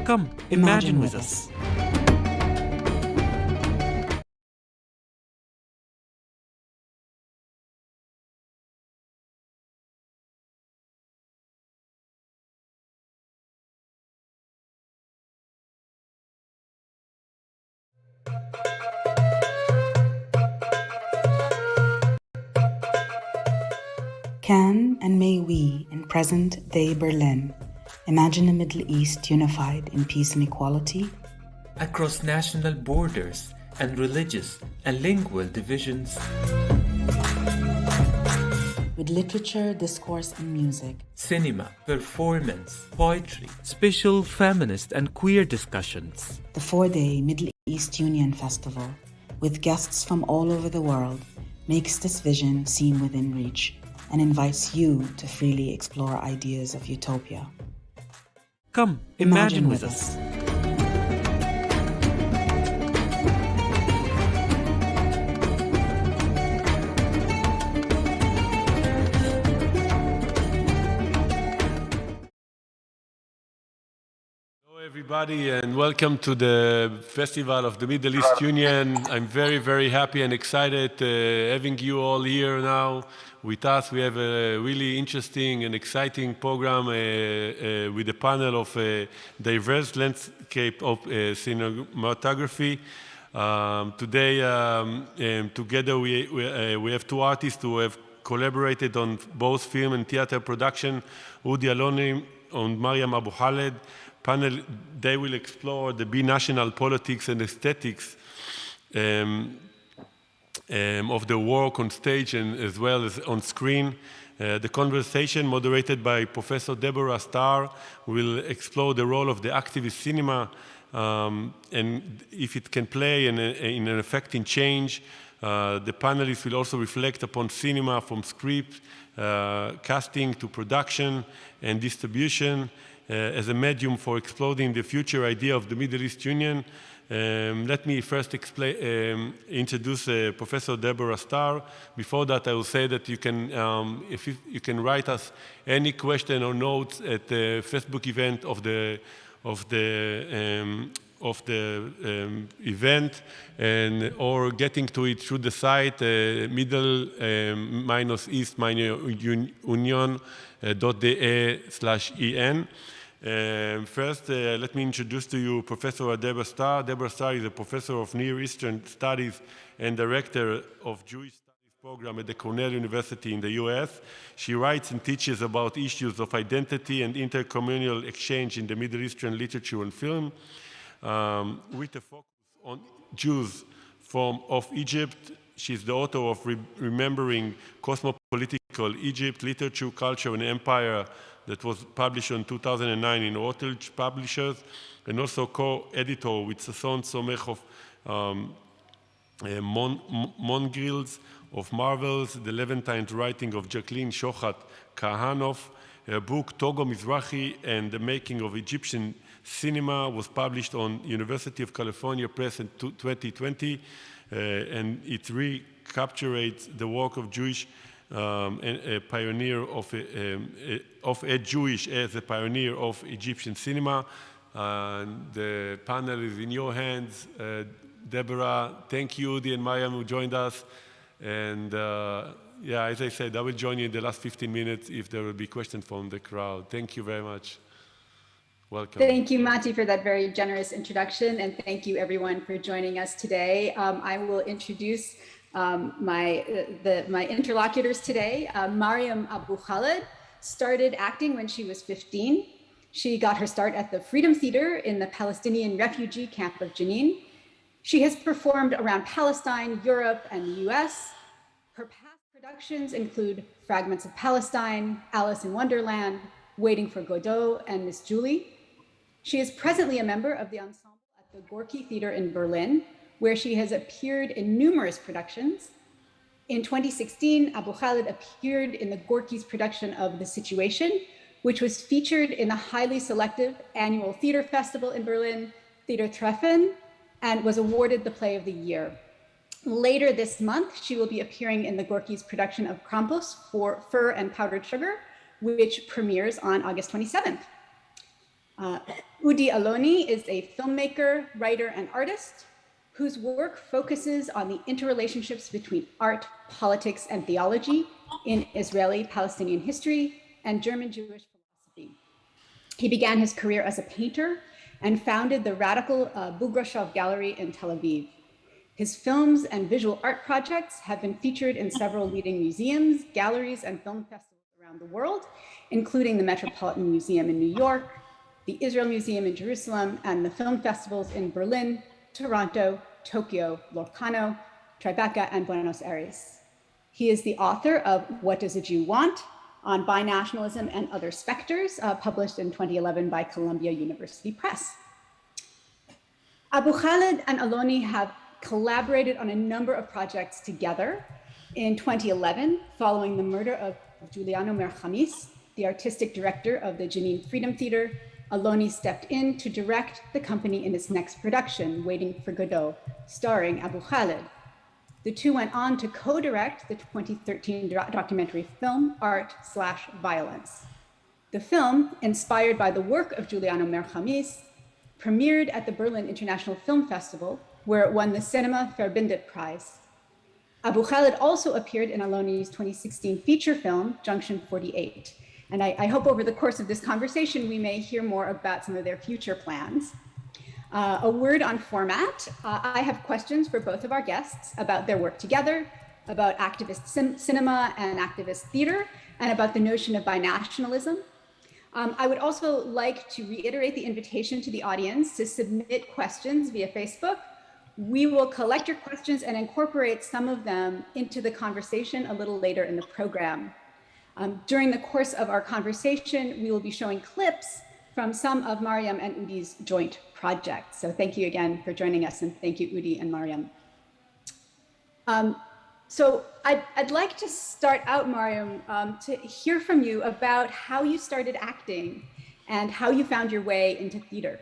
Come, imagine with us. Can and may we, in present-day Berlin, imagine a Middle East unified in peace and equality? Across national borders and religious and lingual divisions. With literature, discourse, and music. Cinema, performance, poetry, special feminist and queer discussions. The 4-day Middle East Union Festival, with guests from all over the world, makes this vision seen within reach and invites you to freely explore ideas of utopia. Come, imagine with us. Hello everybody and welcome to the Festival of the Middle East Union. I'm very, very happy and excited having you all here now with us. We have a really interesting and exciting program with a panel of diverse landscape of cinematography. Today, together we have two artists who have collaborated on both film and theater production, Udi Aloni and Maryam Abu Khaled. They will explore the binational politics and aesthetics of the work on stage and as well as on screen. The conversation, moderated by Professor Deborah Starr, will explore the role of the activist cinema and if it can play in an effect in change. The panelists will also reflect upon cinema from script, casting to production and distribution as a medium for exploring the future idea of the Middle East Union. Let me first introduce Professor Deborah Starr. Before that, I will say that you can, if you can write us any question or notes at the Facebook event of the event, and or getting to it through the site middle-east-union.de/en. First, let me introduce to you Professor Deborah Starr. Deborah Starr is a professor of Near Eastern Studies and director of Jewish Studies program at the Cornell University in the US. She writes and teaches about issues of identity and intercommunal exchange in the Middle Eastern literature and film, with a focus on Jews of Egypt. She's the author of Remembering Cosmopolitical Egypt, Literature, Culture, and Empire, that was published in 2009 in Routledge Publishers, and also co-editor with Sasson Somech of Mongrels of Marvels, the Levantine writing of Jacqueline Shochat Kahanov. Her book, Togo Mizrahi and the Making of Egyptian Cinema, was published on University of California Press in 2020, and it recaptures the work of Jewish a pioneer of a Jewish as a pioneer of Egyptian cinema. The panel is in your hands. Deborah, thank you, Udi and Maryam, who joined us. And yeah, as I said, I will join you in the last 15 minutes if there will be questions from the crowd. Thank you very much. Welcome. Thank you, Mati, for that very generous introduction. And thank you, everyone, for joining us today. I will introduce my interlocutors today. Maryam Abu Khaled started acting when she was 15. She got her start at the Freedom Theater in the Palestinian refugee camp of Jenin. She has performed around Palestine, Europe, and the US. Her past productions include Fragments of Palestine, Alice in Wonderland, Waiting for Godot, and Miss Julie. She is presently a member of the ensemble at the Gorky Theater in Berlin, where she has appeared in numerous productions. In 2016, Abu Khaled appeared in the Gorky's production of The Situation, which was featured in the highly selective annual theater festival in Berlin, Theater Treffen, and was awarded the Play of the Year. Later this month, she will be appearing in the Gorky's production of Krampus for Fur and Powdered Sugar, which premieres on August 27th. Udi Aloni is a filmmaker, writer, and artist whose work focuses on the interrelationships between art, politics, and theology in Israeli-Palestinian history and German-Jewish philosophy. He began his career as a painter and founded the radical Bugrashov Gallery in Tel Aviv. His films and visual art projects have been featured in several leading museums, galleries, and film festivals around the world, including the Metropolitan Museum in New York, the Israel Museum in Jerusalem, and the film festivals in Berlin, Toronto, Tokyo, Locarno, Tribeca, and Buenos Aires. He is the author of What Does a Jew Want? On Binationalism and Other Specters, published in 2011 by Columbia University Press. Abu Khaled and Aloni have collaborated on a number of projects together. In 2011, following the murder of Giuliano Merchamis, the artistic director of the Jenin Freedom Theater, Aloni stepped in to direct the company in its next production, Waiting for Godot, starring Abu Khaled. The two went on to co-direct the 2013 documentary film, Art/Violence. The film, inspired by the work of Giuliano Merchamis, premiered at the Berlin International Film Festival, where it won the Cinema Verbindet Prize. Abu Khaled also appeared in Aloni's 2016 feature film, Junction 48. And I hope over the course of this conversation, we may hear more about some of their future plans. A word on format. I have questions for both of our guests about their work together, about activist cinema and activist theater, and about the notion of binationalism. I would also like to reiterate the invitation to the audience to submit questions via Facebook. We will collect your questions and incorporate some of them into the conversation a little later in the program. During the course of our conversation, we will be showing clips from some of Maryam and Udi's joint projects. So thank you again for joining us, and thank you, Udi and Maryam. So I'd like to start out, Maryam, to hear from you about how you started acting and how you found your way into theater.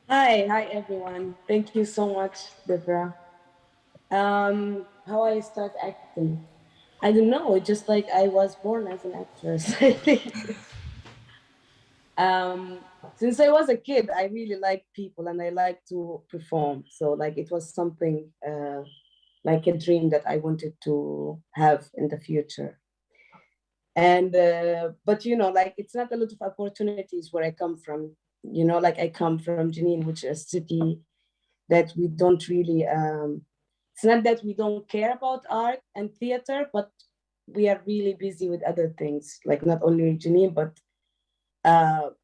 Hi everyone. Thank you so much, Deborah. How I start acting? I don't know, it's just like I was born as an actress, I think. Since I was a kid, I really liked people and I like to perform. So like it was something like a dream that I wanted to have in the future. And, but you know, like it's not a lot of opportunities where I come from. You know, like I come from Jenin, which is a city that we don't really, it's not that we don't care about art and theater, but we are really busy with other things, like not only Jenin, but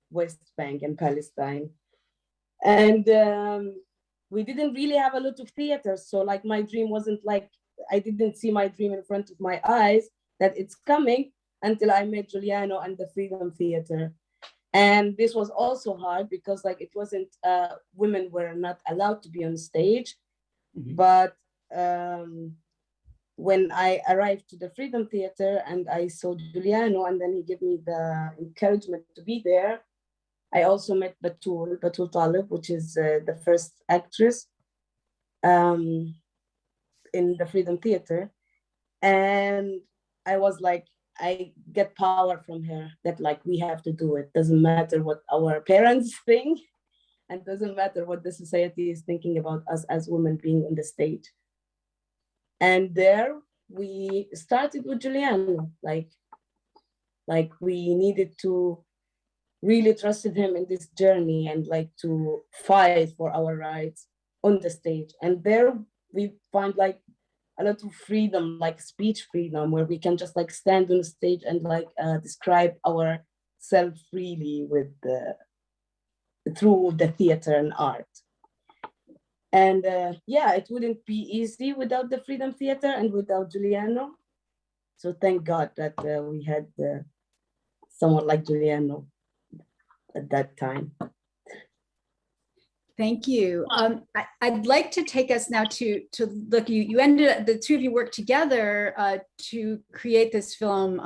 West Bank and Palestine. And we didn't really have a lot of theaters. So like my dream wasn't like, I didn't see my dream in front of my eyes that it's coming until I met Giuliano and the Freedom Theater. And this was also hard because like it wasn't, women were not allowed to be on stage. Mm-hmm. But when I arrived to the Freedom Theater and I saw Giuliano and then he gave me the encouragement to be there, I also met Batul Talib, which is the first actress in the Freedom Theater. And I was like, I get power from her that like, we have to do it. Doesn't matter what our parents think and doesn't matter what the society is thinking about us as women being on the stage. And there we started with Giuliano, like we needed to really trusted him in this journey and like to fight for our rights on the stage. And there we find like a lot of freedom, like speech freedom, where we can just like stand on the stage and like describe ourselves freely with through the theater and art. And yeah, it wouldn't be easy without the Freedom Theater and without Giuliano. So thank God that we had someone like Giuliano at that time. Thank you. I'd like to take us now to look, you ended, the two of you worked together to create this film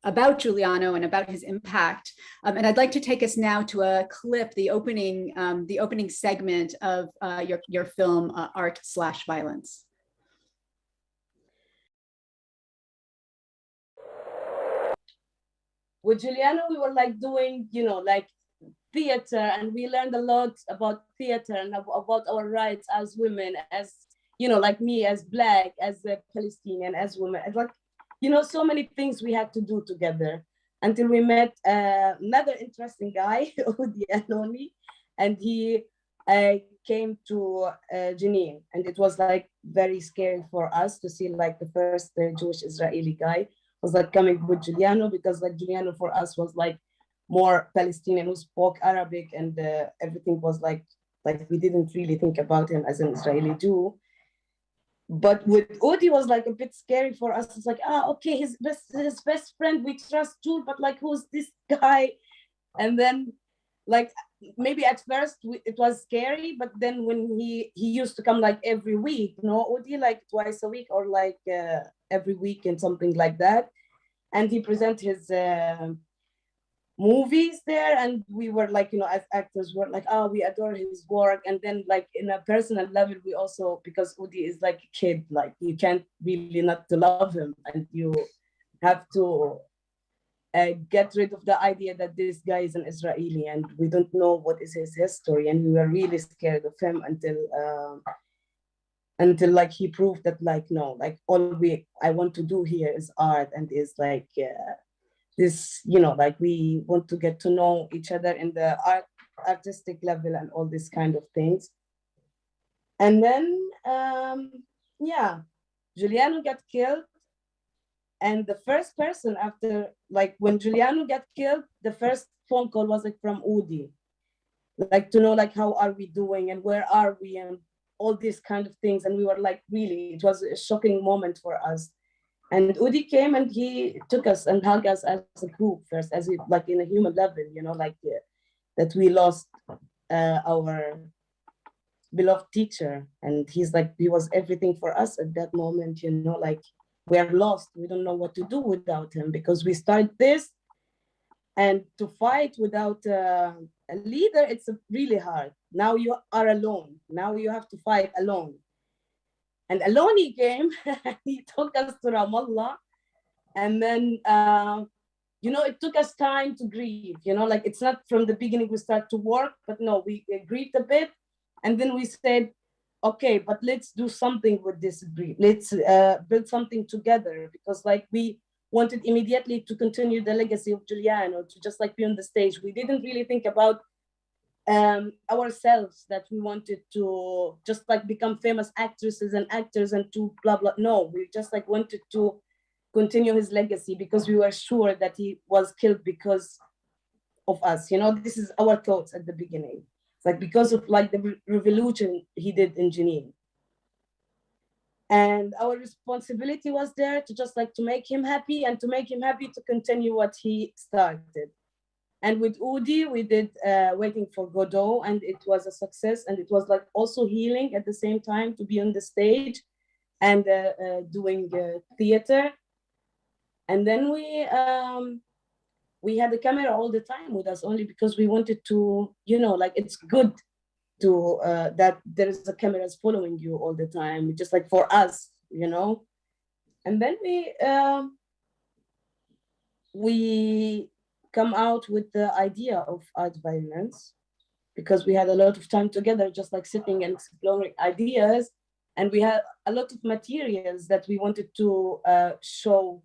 about Giuliano and about his impact. And I'd like to take us now to a clip, the opening segment of your film, Art/Violence. with Giuliano, we were like doing, like theater, and we learned a lot about theater and about our rights as women, as, like me, as Black, as a Palestinian, as women, and like, so many things we had to do together until we met another interesting guy, Udi Aloni, and he came to Jenin, and it was like very scary for us to see like the first Jewish Israeli guy was like coming with Giuliano, because like Giuliano for us was like more Palestinian, who spoke Arabic, and everything was like we didn't really think about him as an Israeli Jew. But with Udi was like a bit scary for us. It's like, okay, his best friend, we trust too, but like, who's this guy? And then like maybe at first it was scary, but then when he used to come like every week, Udi, like twice a week, or like every week and something like that, and he present his movies there, and we were like, as actors, we're like, we adore his work. And then like in a personal level, we also, because Udi is like a kid, like you can't really not to love him, and you have to get rid of the idea that this guy is an Israeli and we don't know what is his history. And we were really scared of him until like he proved that like, no, like all I want to do here is art, and is like this, like we want to get to know each other in the artistic level and all these kind of things. And then Giuliano got killed. And the first person after, like when Giuliano got killed, the first phone call was like from Udi, like to know like how are we doing and where are we and all these kind of things. And we were like, really, it was a shocking moment for us. And Udi came and he took us and hugged us as a group first, as if like in a human level, like that we lost our beloved teacher. And he's like, he was everything for us at that moment, like we are lost. We don't know what to do without him, because we start this, and to fight without a leader, it's really hard. Now you are alone. Now you have to fight alone. And Aloni came, he took us to Ramallah. And then, it took us time to grieve, like it's not from the beginning we start to work, but no, we grieved a bit. And then we said, okay, but let's do something with this grief. Let's build something together, because like we wanted immediately to continue the legacy of Giuliano, to just like be on the stage. We didn't really think about ourselves, that we wanted to just like become famous actresses and actors and to blah blah. No, we just like wanted to continue his legacy, because we were sure that he was killed because of us. This is our thoughts at the beginning. It's like because of like the revolution he did in Jenin. And our responsibility was there to just like to make him happy, and to make him happy to continue what he started. And with Udi, we did Waiting for Godot, and it was a success. And it was like also healing at the same time to be on the stage and doing theater. And then we had the camera all the time with us, only because we wanted to, like it's good to that there is a cameras following you all the time, just like for us, And then we come out with the idea of art violence, because we had a lot of time together, just like sitting and exploring ideas. And we had a lot of materials that we wanted to show,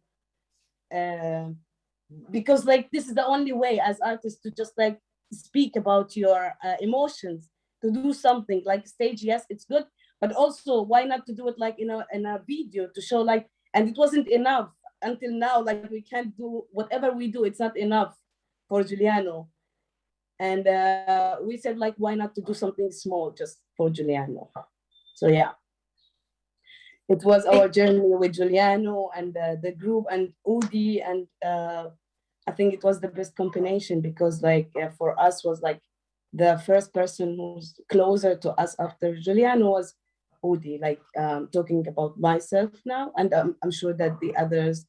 because like this is the only way as artists to just like speak about your emotions, to do something like stage. Yes, it's good, but also why not to do it like in a video to show like. And it wasn't enough until now, like we can't do whatever we do, it's not enough for Giuliano. And we said like, why not to do something small just for Giuliano? So yeah, it was our journey with Giuliano and the group and Udi. And I think it was the best combination, because like for us was like the first person who's closer to us after Giuliano was Udi, like talking about myself now. And I'm sure that the others,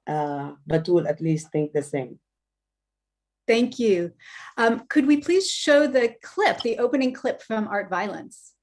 Batul at least, think the same. Thank you. Could we please show the clip, the opening clip from Art Violence?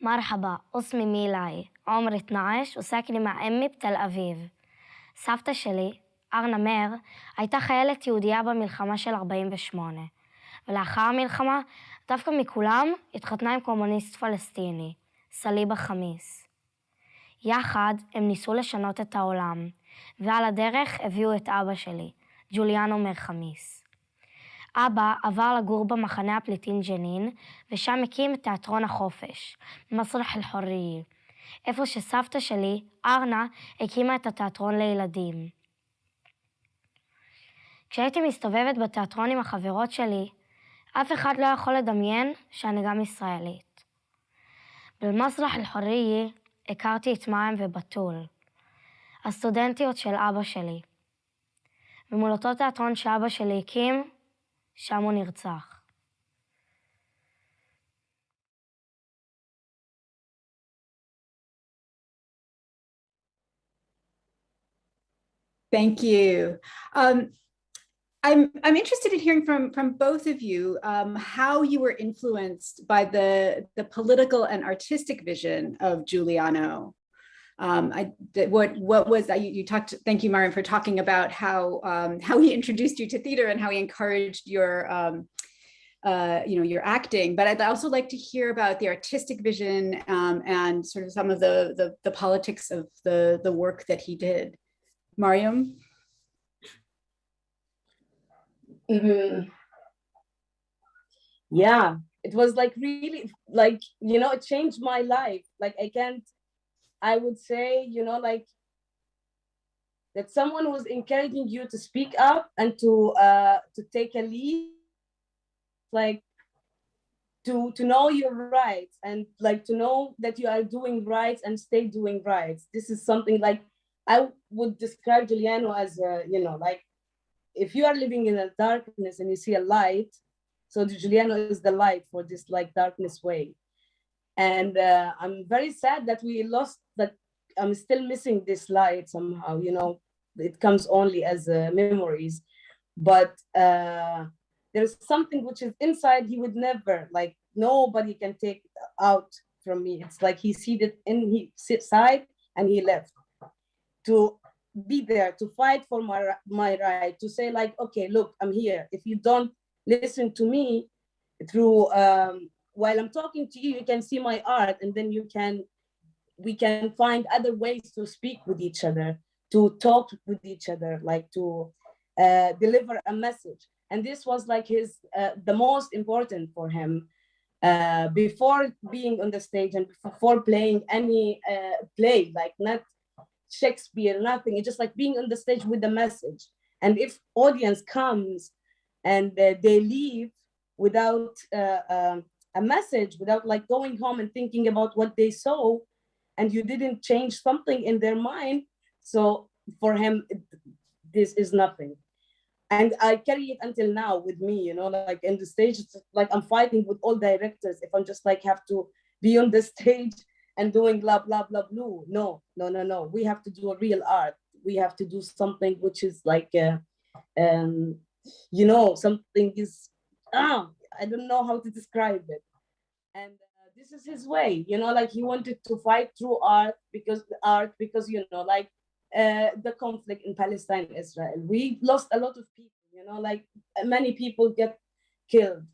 مرحبا، اسمي ميلاي، عمري 12 وساكنة مع أمي بتل أبيב. סבתא שלי, ארנה מאיר, הייתה חיילת יהודייה במלחמה של 48, ולאחר המלחמה, דווקא מכולם, התחתנה עם קומוניסט פלסטיני, סליבה חמיס. יחד הם ניסו לשנות את העולם, ועל הדרך הביאו את אבא שלי, ג'וליאנו מר חמיס. אבא עבר לגור במחנה הפליטין ג'נין, ושם הקים את תיאטרון החופש, מסרח אל-חוריה, איפה שסבתא שלי, ארנה, הקימה את התיאטרון לילדים. כשהייתי מסתובבת בתיאטרון עם החברות שלי, אף אחד לא יכול לדמיין שאני גם ישראלית. במסרח אל-חוריה הכרתי את מרים ובתול, הסטודנטיות של אבא שלי. ומול אותו תיאטרון שאבא שלי הקים, שם הוא נרצח. Thank you. I'm interested in hearing from both of you how you were influenced by the political and artistic vision of Giuliano. What was that? You talked. Thank you, Maryam, for talking about how he introduced you to theater and how he encouraged your your acting. But I'd also like to hear about the artistic vision and sort of some of the politics of the work that he did. Maryam? Yeah, it was like really like, it changed my life. Like I would say, like that someone was encouraging you to speak up and to take a lead, like to know your rights and like to know that you are doing rights and stay doing rights. This is something like I would describe Giuliano as like if you are living in a darkness and you see a light, so Giuliano is the light for this like darkness way. And I'm very sad that we lost that. I'm still missing this light somehow, it comes only as memories, but there's something which is inside. He would never, like, nobody can take it out from me. It's like he seed it in his side and he left to be there, to fight for my right, to say like, okay, look, I'm here. If you don't listen to me through while I'm talking to you, you can see my art, and then we can find other ways to speak with each other, to talk with each other, like to deliver a message. And this was like the most important for him before being on the stage and before playing any play, like not Shakespeare, nothing. It's just like being on the stage with the message. And if audience comes and they leave without a message, without like going home and thinking about what they saw, and you didn't change something in their mind, so for him, this is nothing. And I carry it until now with me, like in the stage, it's like I'm fighting with all directors if I'm just like have to be on the stage and doing blah, blah, blah, blue. No. We have to do a real art. We have to do something which is like, something is, I don't know how to describe it. And this is his way, like he wanted to fight through art because like the conflict in Palestine, Israel. We lost a lot of people, like many people get killed.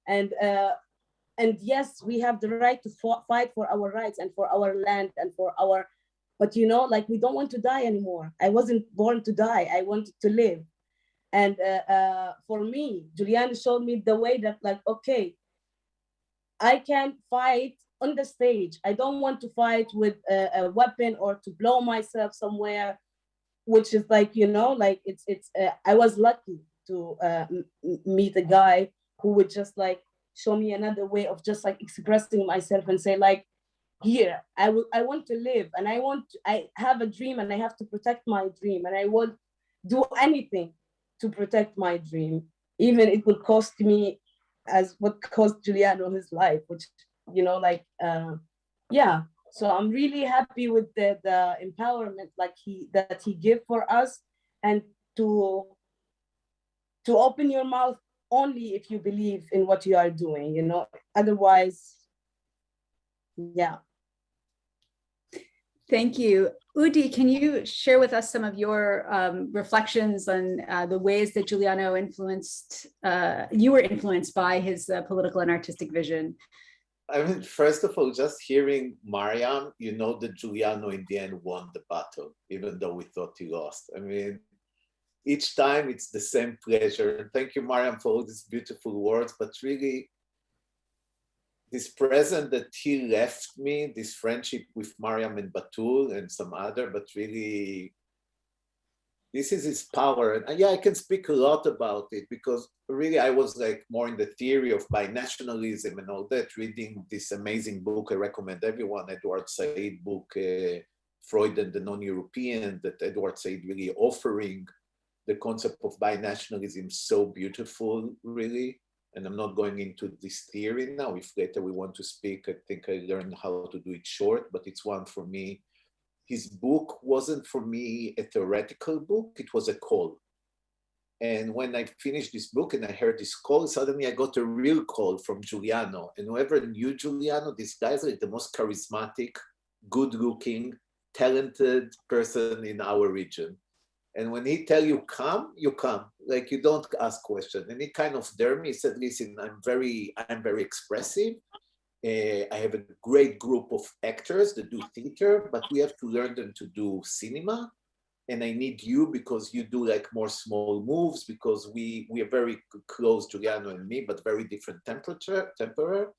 And yes, we have the right to fight for our rights and for our land and for our, but like we don't want to die anymore. I wasn't born to die. I wanted to live. And for me, Giuliano showed me the way that like, okay, I can fight on the stage. I don't want to fight with a weapon or to blow myself somewhere, which is like, like it's I was lucky to meet a guy who would just like show me another way of just like expressing myself and say like, here, I want to live, and I have a dream and I have to protect my dream, and I will do anything to protect my dream, even it will cost me as what cost Giuliano his life, which, like, yeah. So I'm really happy with the empowerment like that he gave for us, and to open your mouth only if you believe in what you are doing, otherwise Yeah. Thank you. Udi, can you share with us some of your reflections on the ways that Giuliano influenced, you were influenced by his political and artistic vision? I mean, first of all, just hearing Maryam, you know that Giuliano in the end won the battle, even though we thought he lost. I mean, each time it's the same pleasure. And thank you, Maryam, for all these beautiful words, but really, this present that he left me, this friendship with Maryam and Batul and some other, but really, this is his power. And yeah, I can speak a lot about it because really I was like more in the theory of binationalism and all that, reading this amazing book I recommend everyone, Edward Said book, Freud and the Non-European, that Edward Said really offering the concept of binationalism so beautiful, really. And I'm not going into this theory now. If later we want to speak, I think I learned how to do it short, but it's one for me. His book wasn't for me a theoretical book, it was a call. And when I finished this book and I heard this call, suddenly I got a real call from Giuliano. And whoever knew Giuliano, this guy's like the most charismatic, good-looking, talented person in our region. And when he tell you come, you come. Like you don't ask questions. And he kind of dared me. He said, listen, I'm very expressive. I have a great group of actors that do theater, but we have to learn them to do cinema. And I need you because you do like more small moves because we are very close, Giuliano and me, but very different temper.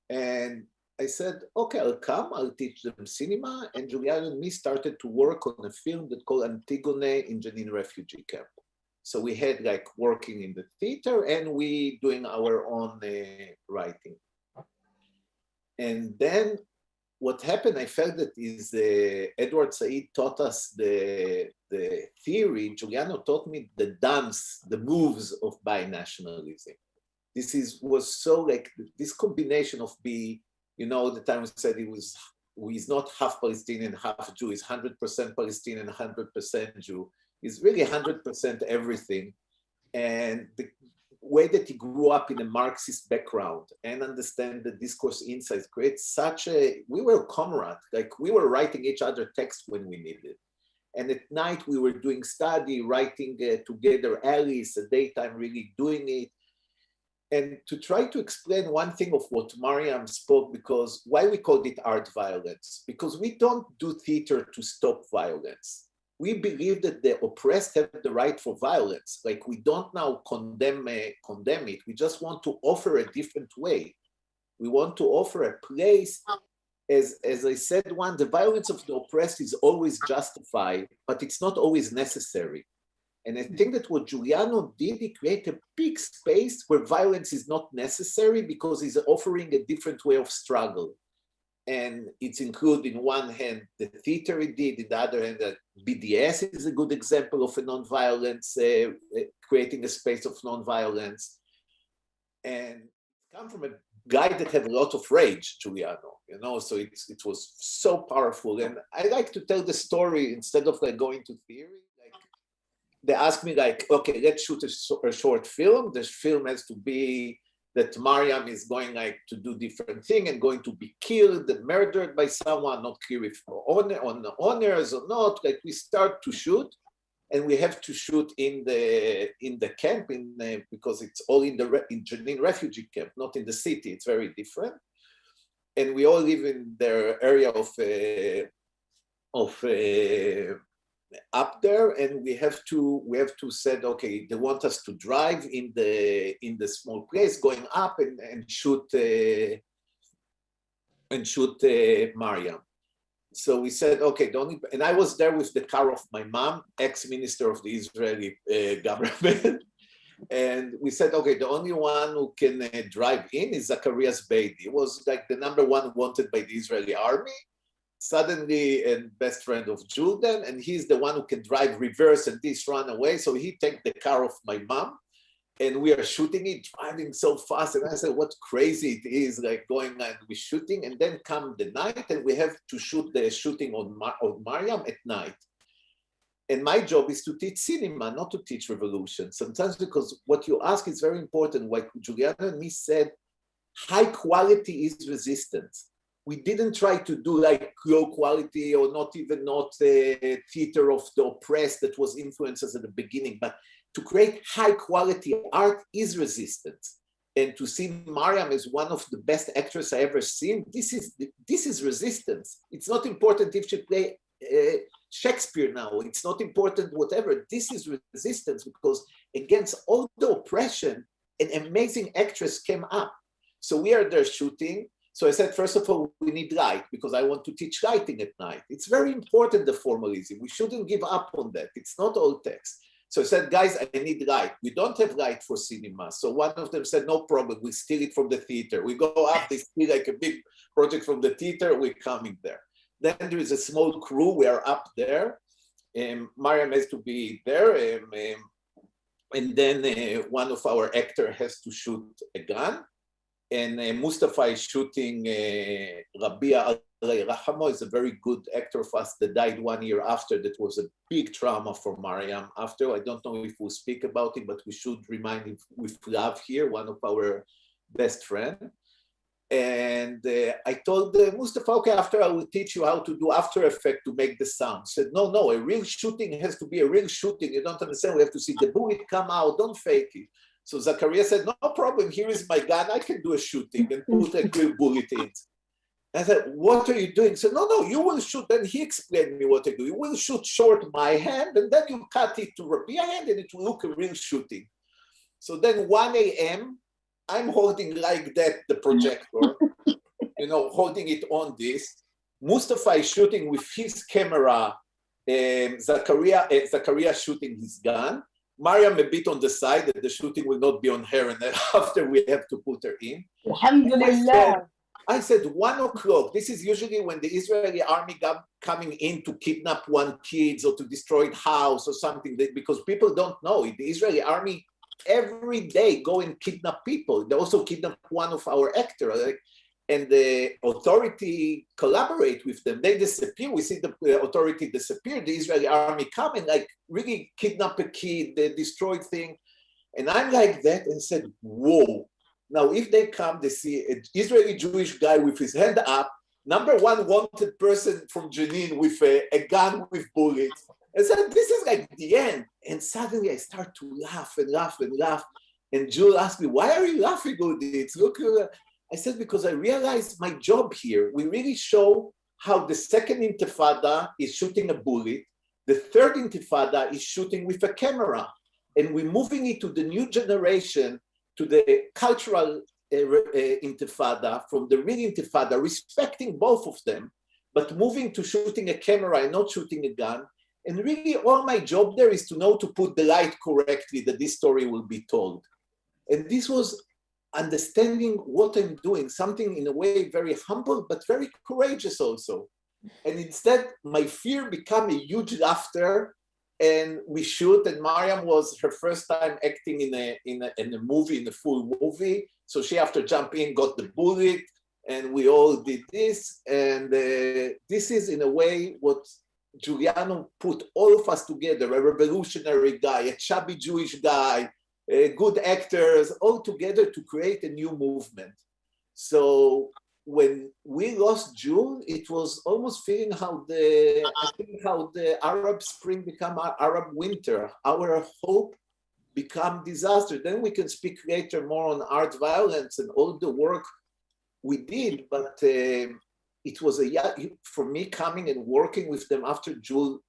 And I said, okay, I'll come, I'll teach them cinema. And Giuliano and me started to work on a film that called Antigone in Jenin refugee camp. So we had like working in the theater and we doing our own writing. And then what happened, I felt that is Edward Said taught us the theory, Giuliano taught me the dance, the moves of binationalism. This was so like, this combination of you know, the time we said he's not half Palestinian, half Jew, he's 100% Palestinian, 100% Jew. He's really 100% everything. And the way that he grew up in a Marxist background and understand the discourse insights creates we were comrades, like we were writing each other text when we needed. And at night we were doing study, writing together, Alice, at daytime really doing it. And to try to explain one thing of what Maryam spoke, because why we called it art violence, because we don't do theater to stop violence. We believe that the oppressed have the right for violence. Like we don't now condemn it. We just want to offer a different way. We want to offer a place, as I said, the violence of the oppressed is always justified, but it's not always necessary. And I think that what Giuliano did, he created a big space where violence is not necessary because he's offering a different way of struggle. And it's included in one hand, the theater he did, in the other hand, that BDS is a good example of a non-violence, creating a space of non-violence. And it comes from a guy that had a lot of rage, Giuliano, you know, so it was so powerful. And I like to tell the story instead of like going to theory. Like they asked me like, okay, let's shoot a short film. This film has to be that Maryam is going like to do different thing and going to be killed and murdered by someone, not clear if on honors or not. Like we start to shoot, and we have to shoot in the camp because it's all in Jenin refugee camp, not in the city. It's very different, and we all live in their area of up there, and we have to said, okay, they want us to drive in the small place, going up and shoot Maryam. So we said, okay, and I was there with the car of my mom, ex-minister of the Israeli government. And we said, okay, the only one who can drive in is Zacharias Beidi. He was like the #1 wanted by the Israeli army. Suddenly, and best friend of Jordan, and he's the one who can drive reverse and this run away. So he take the car of my mom, and we are shooting it, driving so fast. And I said, what crazy it is, like going and we're shooting, and then come the night, and we have to shoot the shooting on Maryam at night. And my job is to teach cinema, not to teach revolution. Sometimes because what you ask is very important. Like Giuliano and me said, high quality is resistance. we didn't try to do like low quality or not theater of the oppressed that was influences at the beginning, but to create high quality art is resistance. And to see Maryam as one of the best actors I ever seen, this is resistance. It's not important if she play Shakespeare now. It's not important whatever. This is resistance, because against all the oppression, an amazing actress came up. So we are there shooting. So I said, first of all, we need light, because I want to teach lighting at night. It's very important, the formalism. We shouldn't give up on that. It's not all text. So I said, guys, I need light. We don't have light for cinema. So one of them said, no problem, we steal it from the theater. We go up, they steal like a big project from the theater, we're coming there. Then there is a small crew, we are up there. Maryam has to be there. And then one of our actors has to shoot a gun. And Mustafa is shooting Rabia Al-Rahamo, is a very good actor of us that died 1 year after. That was a big trauma for Maryam after. I don't know if we'll speak about it, but we should remind him with love here, one of our best friends. And I told Mustafa, okay, after I will teach you how to do After Effects to make the sound. He said, no, a real shooting has to be a real shooting. You don't understand, we have to see the bullet come out, don't fake it. So Zakaria said, no problem, here is my gun, I can do a shooting and put a real bullet in. I said, what are you doing? He said, no, you will shoot. Then he explained me what I do. You will shoot short my hand, and then you cut it to Rabia hand, and it will look a real shooting. So then 1 a.m., I'm holding like that, the projector, holding it on this. Mustafa is shooting with his camera, Zakaria shooting his gun. Maryam a bit on the side, that the shooting will not be on her, and then after we have to put her in. Alhamdulillah. I said 1 o'clock. This is usually when the Israeli army got coming in to kidnap one kid or to destroy a house or something, because people don't know it. The Israeli army every day go and kidnap people. They also kidnap one of our actors, and the authority collaborate with them. They disappear. We see the authority disappear. The Israeli army come and like really kidnap a kid, they destroy things. And I'm like that and said, whoa. Now, if they come, they see an Israeli Jewish guy with his hand up, number one wanted person from Jenin with a gun with bullets. And so this is like the end. And suddenly I start to laugh and laugh and laugh. And Jewel asked me, why are you laughing, Udi? Look, I said, because I realized my job here. We really show how the second intifada is shooting a bullet. The third intifada is shooting with a camera. And we're moving it to the new generation, to the cultural intifada, from the real intifada, respecting both of them, but moving to shooting a camera and not shooting a gun. And really all my job there is to know to put the light correctly, that this story will be told. And this was understanding what I'm doing, something in a way very humble, but very courageous also. And instead, my fear became a huge laughter, and we shoot, and Maryam was her first time acting in a movie, in a full movie. So she, after jumping, got the bullet, and we all did this. And this is, in a way, what Giuliano put all of us together, a revolutionary guy, a chubby Jewish guy, good actors, all together to create a new movement. So when we lost June, it was almost feeling how the Arab Spring became Arab winter. Our hope became disaster. Then we can speak later more on art violence and all the work we did, but it was for me coming and working with them after June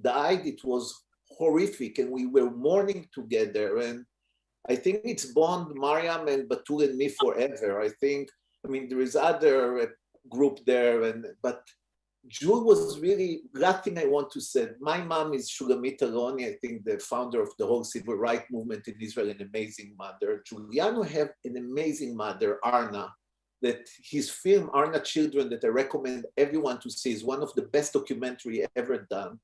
died, it was horrific, and we were mourning together. And I think it's bond Maryam and Batul and me forever. I mean, there is other group there, but June was really, that thing I want to say. My mom is Udi Aloni, I think the founder of the whole civil rights movement in Israel, an amazing mother. Giuliano had an amazing mother, Arna, that his film, Arna Children, that I recommend everyone to see, is one of the best documentary ever done.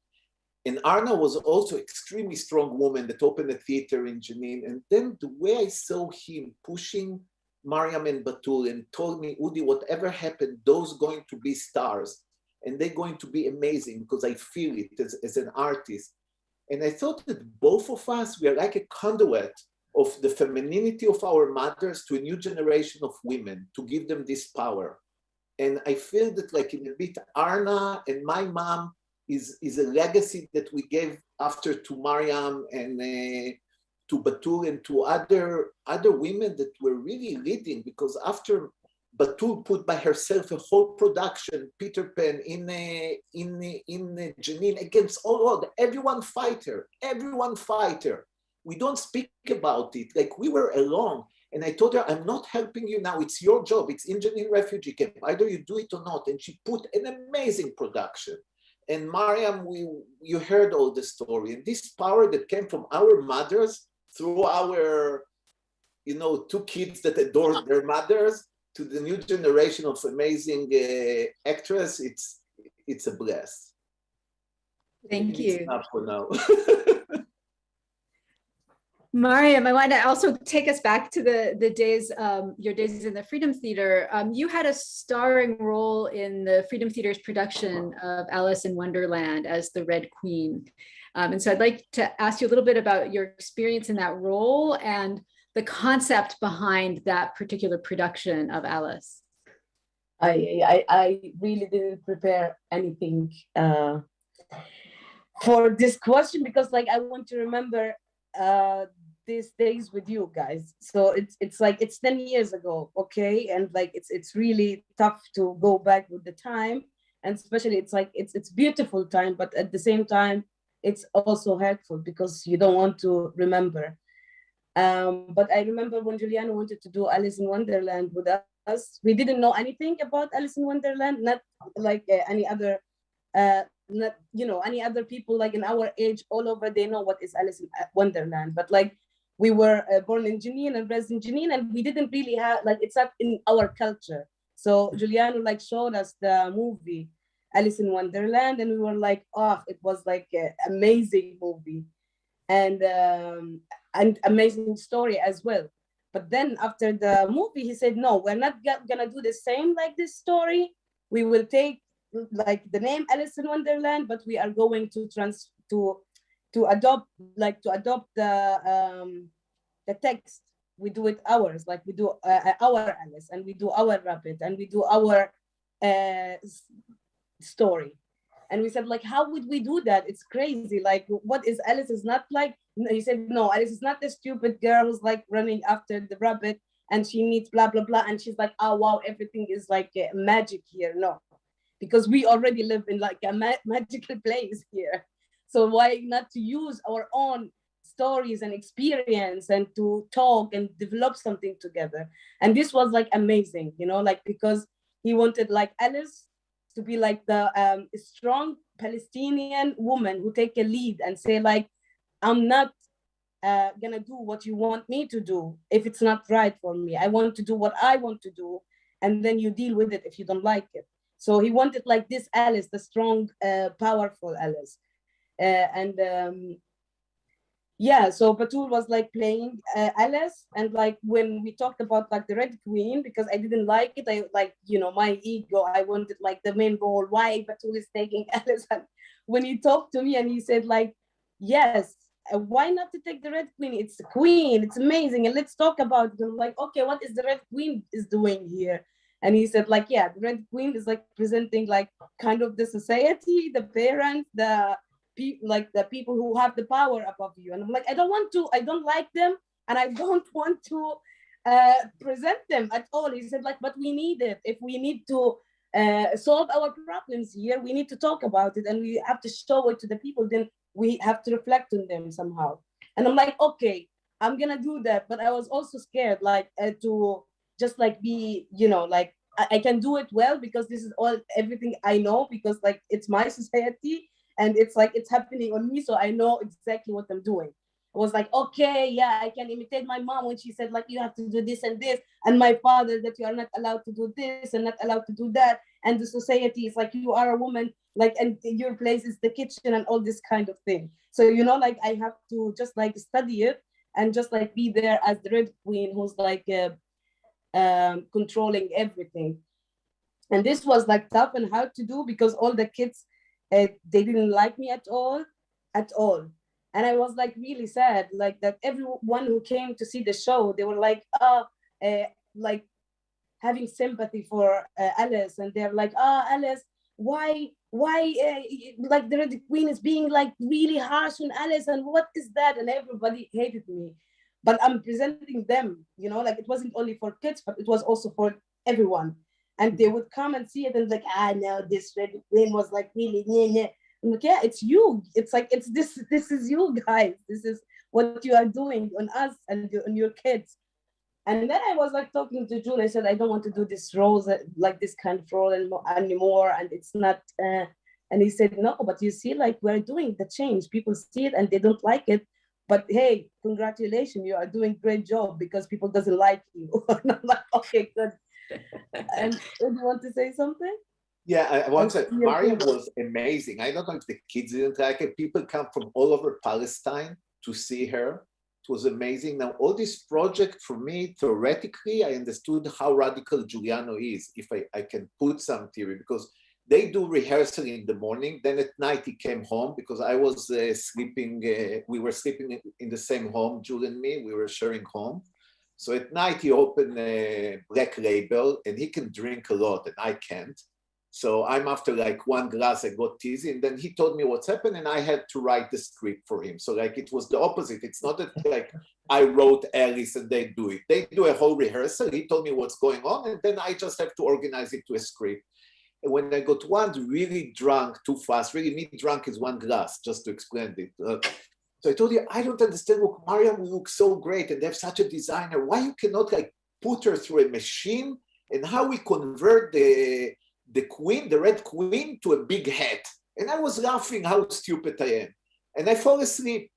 And Arna was also an extremely strong woman that opened a theater in Jenin. And then the way I saw him pushing Maryam and Batul and told me, Udi, whatever happened, those going to be stars. And they're going to be amazing because I feel it as an artist. And I thought that both of us, we are like a conduit of the femininity of our mothers to a new generation of women, to give them this power. And I feel that like in a bit Arna and my mom is a legacy that we gave after to Maryam and to Batul and to other women that were really leading, because after Batul put by herself a whole production, Peter Pan in Jenin against all odds, everyone fighter. We don't speak about it, like we were alone. And I told her, I'm not helping you now, it's your job, it's in Jenin refugee camp, either you do it or not. And she put an amazing production. And Maryam, you heard all the story, and this power that came from our mothers through our, two kids that adored their mothers, to the new generation of amazing actress, it's a bless. Thank you. It's enough for now. Maryam, I want to also take us back to the days, your days in the Freedom Theater. You had a starring role in the Freedom Theater's production of Alice in Wonderland as the Red Queen. And so I'd like to ask you a little bit about your experience in that role and the concept behind that particular production of Alice. I really didn't prepare anything for this question, because like I want to remember these days with you guys. So it's like it's 10 years ago, okay, and like it's really tough to go back with the time, and especially it's like it's beautiful time, but at the same time it's also hurtful because you don't want to remember. But I remember when Giuliano wanted to do Alice in Wonderland with us, we didn't know anything about Alice in Wonderland, not like any other not any other people like in our age all over, they know what is Alice in Wonderland, but like we were born in Jenin and raised in Jenin, and we didn't really have like, it's not in our culture. So Giuliano like showed us the movie Alice in Wonderland, and we were like, oh, it was like an amazing movie and amazing story as well. But then after the movie, he said, no, we're not gonna do the same like this story. We will take like the name Alice in Wonderland, but we are going to adopt the text. We do it ours, like we do our Alice, and we do our rabbit, and we do our story. And we said, like, how would we do that? It's crazy. Like, what is Alice is not like, he said, no, Alice is not the stupid girl who's like running after the rabbit and she needs blah, blah, blah. And she's like, oh, wow, everything is like magic here. No, because we already live in like a magical place here. So why not to use our own stories and experience and to talk and develop something together? And this was like amazing, like, because he wanted like Alice to be like the strong Palestinian woman who take a lead and say like, I'm not gonna do what you want me to do if it's not right for me. I want to do what I want to do, and then you deal with it if you don't like it. So he wanted like this Alice, the strong, powerful Alice. Yeah, so Batul was like playing Alice, and like when we talked about like the Red Queen, because I didn't like it, I like, my ego, I wanted like the main role, why Batul is taking Alice. And when he talked to me and he said like, yes, why not to take the Red Queen? It's a queen, it's amazing, and let's talk about it. And I'm like, okay, what is the Red Queen is doing here? And he said like, yeah, the Red Queen is like presenting like kind of the society, the parents, the people who have the power above you. And I'm like, I don't like them, and I don't want to present them at all. He said like, but we need it. If we need to solve our problems here, we need to talk about it, and we have to show it to the people, then we have to reflect on them somehow. And I'm like, okay, I'm gonna do that. But I was also scared like to just like be, like I can do it well because this is everything I know, because like it's my society, and it's like it's happening on me, so I know exactly what I'm doing. I was like, okay, yeah, I can imitate my mom when she said like, you have to do this and this, and my father that you are not allowed to do this and not allowed to do that, and the society is like, you are a woman, like, and your place is the kitchen and all this kind of thing. So like I have to just like study it and just like be there as the Red Queen who's like controlling everything. And this was like tough and hard to do because all the kids, they didn't like me at all. And I was like really sad, like that everyone who came to see the show, they were like, like having sympathy for Alice, and they're like, oh, Alice, why like the Red Queen is being like really harsh on Alice, and what is that? And everybody hated me. But I'm presenting them, you know, like it wasn't only for kids, but it was also for everyone. And they would come and see it and like, no, this Red Queen was like really, yeah. I'm like, yeah, it's you. It's like, it's this is you guys. This is what you are doing on us and on your kids. And then I was like talking to Julie. I said, I don't want to do this role, like this kind of role anymore. And it's not, and he said, no, but you see, like we're doing the change. People see it and they don't like it. But hey, congratulations, you are doing a great job because people doesn't like you. And I'm like, okay, good. And do you want to say something? Yeah, I want to say, Maryam was amazing. I don't know if the kids didn't like it. People come from all over Palestine to see her. It was amazing. Now, all this project for me, theoretically, I understood how radical Giuliano is, if I can put some theory, because they do rehearsal in the morning. Then at night he came home because I was sleeping. We were sleeping in the same home, Julie and me. We were sharing home. So at night he opened a Black Label and he can drink a lot and I can't. So I'm after like one glass, I got dizzy, and then he told me what's happened and I had to write the script for him. So like it was the opposite. It's not that like I wrote Alice and they do it. They do a whole rehearsal. He told me what's going on and then I just have to organize it to a script. And when I got one really drunk too fast, really me drunk is one glass, just to explain it. So I told you, I don't understand, look, Maryam looks so great and they have such a designer. Why you cannot like put her through a machine and how we convert the queen, the Red Queen, to a big hat. And I was laughing how stupid I am. And I fall asleep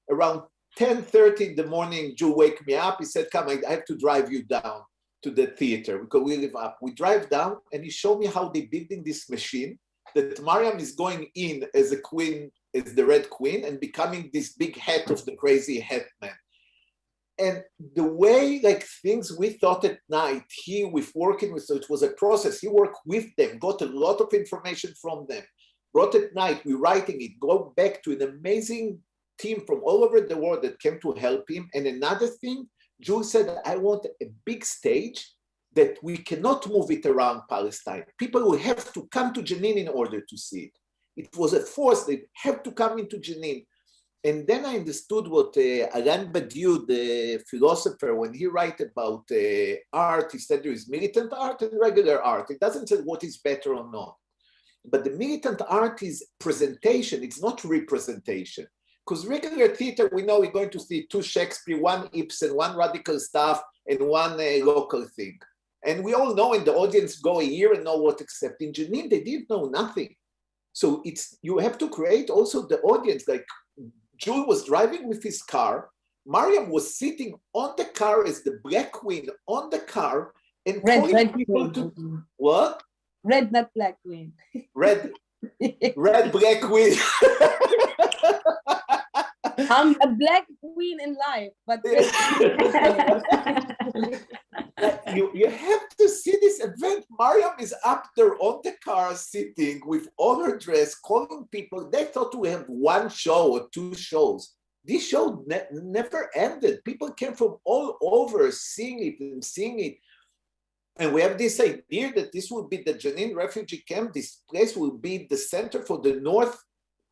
around 10:30 in the morning. Joe wake me up. He said, come, I have to drive you down to the theater because we live up. We drive down and he showed me how they're building this machine that Maryam is going in as a queen, as the Red Queen, and becoming this big hat of the crazy hat man. And the way like things we thought at night, he with working with, so it was a process. He worked with them, got a lot of information from them, brought at night, we writing it, go back to an amazing team from all over the world that came to help him. And another thing, Jules said, I want a big stage that we cannot move it around Palestine. People will have to come to Jenin in order to see it. It was a force, they have to come into Jenin. And then I understood what Alain Badiou, the philosopher, when he wrote about art, he said there is militant art and regular art. It doesn't say what is better or not. But the militant art is presentation, it's not representation. Because regular theater, we know we're going to see two Shakespeare, one Ibsen, one radical stuff, and one local thing. And we all know in the audience go a year and know what, except in Jenin, they didn't know nothing. So it's, you have to create also the audience, like Jules was driving with his car, Maryam was sitting on the car as the Black Queen on the car and calling people to, what? Red, not Black Queen. Red Black Queen. I'm a Black Queen in life, but you have to see this event. Maryam is up there on the car sitting with all her dress, calling people. They thought we have one show or two shows. This show never ended. People came from all over seeing it and seeing it. And we have this idea that this will be the Jenin refugee camp. This place will be the center for the North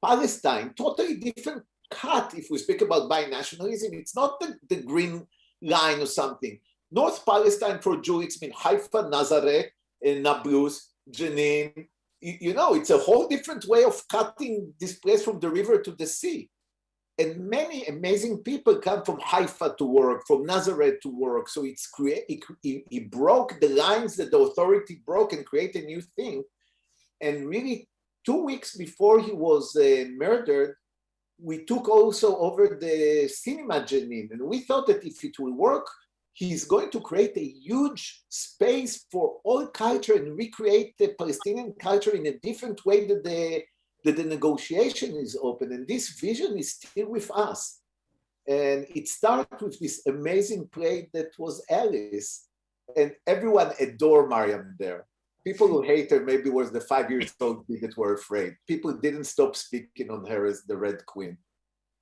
Palestine, totally different cut. If we speak about binationalism, it's not the green line or something. North Palestine for Jews, it's been Haifa, Nazareth, Nablus, Jenin. You know, it's a whole different way of cutting this place from the river to the sea. And many amazing people come from Haifa to work, from Nazareth to work. So it's he broke the lines that the authority broke and created a new thing. And really, 2 weeks before he was murdered, we took also over the cinema Jenin. And we thought that if it will work, he's going to create a huge space for all culture and recreate the Palestinian culture in a different way that the negotiation is open. And this vision is still with us. And it started with this amazing play that was Alice. And everyone adored Maryam there. People who hate her maybe was the 5-year-old kid that were afraid. People didn't stop speaking on her as the Red Queen.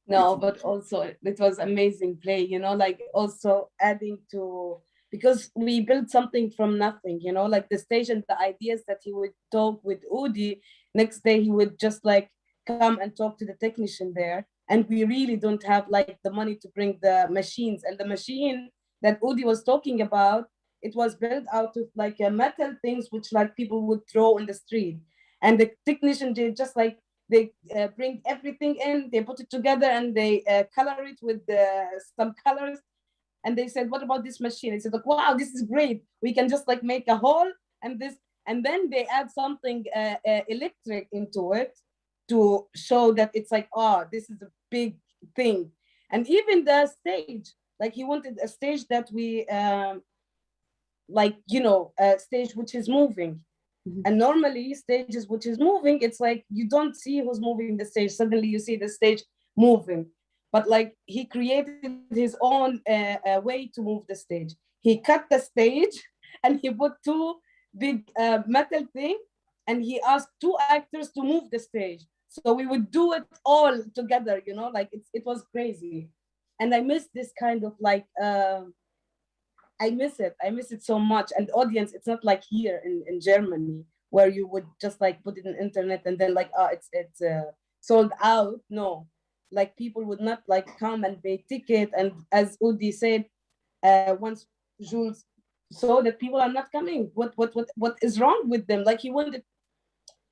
No, but also it was amazing play, you know, like also adding to because we built something from nothing, you know, like the stage and the ideas that he would talk with Udi. Next day, he would just like come and talk to the technician there. And we really don't have like the money to bring the machines. And the machine that Udi was talking about, it was built out of like metal things, which like people would throw in the street. And the technician did just like, they bring everything in, they put it together and they color it with some colors. And they said, what about this machine? I said, like, wow, this is great. We can just like make a hole and this, and then they add something electric into it to show that it's like, oh, this is a big thing. And even the stage, like he wanted a stage that we, like, you know, a stage which is moving. Mm-hmm. And normally stages which is moving, it's like, you don't see who's moving the stage. Suddenly you see the stage moving. But like he created his own way to move the stage. He cut the stage and he put two big metal thing, and he asked two actors to move the stage. So we would do it all together, you know, like it was crazy. And I miss this kind of like, I miss it so much. And the audience, it's not like here in Germany, where you would just like put it on internet and then like, oh, it's sold out. No. Like people would not like come and pay ticket. And as Udi said, once Jules saw that people are not coming, what is wrong with them? Like he wanted,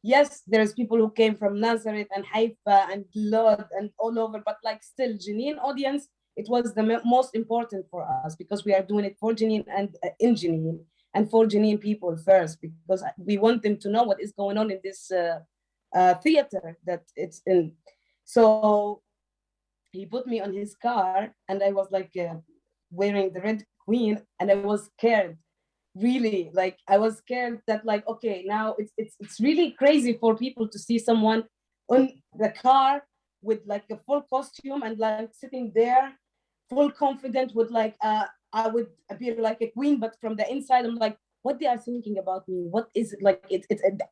yes, there's people who came from Nazareth and Haifa and Lod and all over, but like still Jenin audience, it was the most important for us because we are doing it for Jenin and in Jenin and for Jenin people first, because we want them to know what is going on in this theater that it's in. So he put me on his car and I was like wearing the Red Queen, and I was scared, really. Like I was scared that like, okay, now it's really crazy for people to see someone on the car with like a full costume and like sitting there full confident with like I would appear like a queen, but from the inside I'm like, what they are thinking about me? What is it like?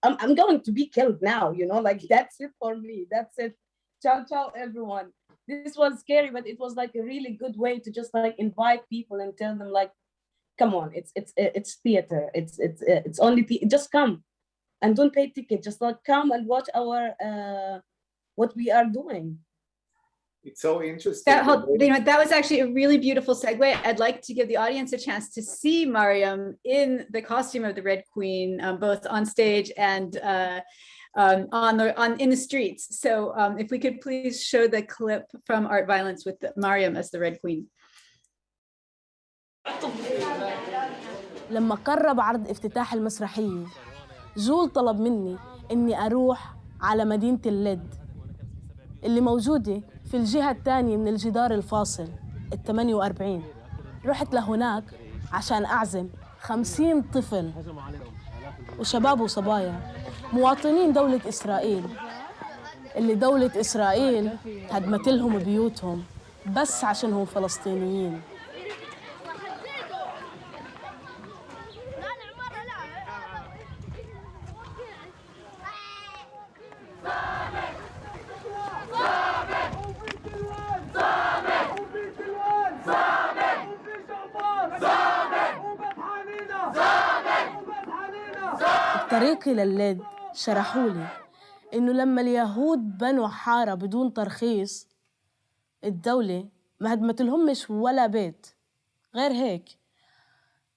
I'm going to be killed now, you know, like that's it for me. That's it. Ciao, ciao, everyone. This was scary, but it was like a really good way to just like invite people and tell them like, come on, it's theater. It's only just come and don't pay ticket. Just like come and watch our what we are doing. It's so interesting. That was actually a really beautiful segue. I'd like to give the audience a chance to see Maryam in the costume of the Red Queen, both on stage and in the streets. So if we could please show the clip from Art Violence with Maryam as the Red Queen. لما قرب عرض افتتاح المسرحية، جول طلب مني إني أروح على مدينة اللد اللي موجودة في الجهة الثانية من الجدار الفاصل 48. رحت لهناك عشان أعزم 50 طفل وشباب وصبايا مواطنين دولة إسرائيل، اللي دولة إسرائيل هدمت لهم بيوتهم بس عشانهم فلسطينيين. بطريقي لللد شرحوا لي إنه لما اليهود بنوا حارة بدون ترخيص، الدولة ما هدمت لهمش ولا بيت. غير هيك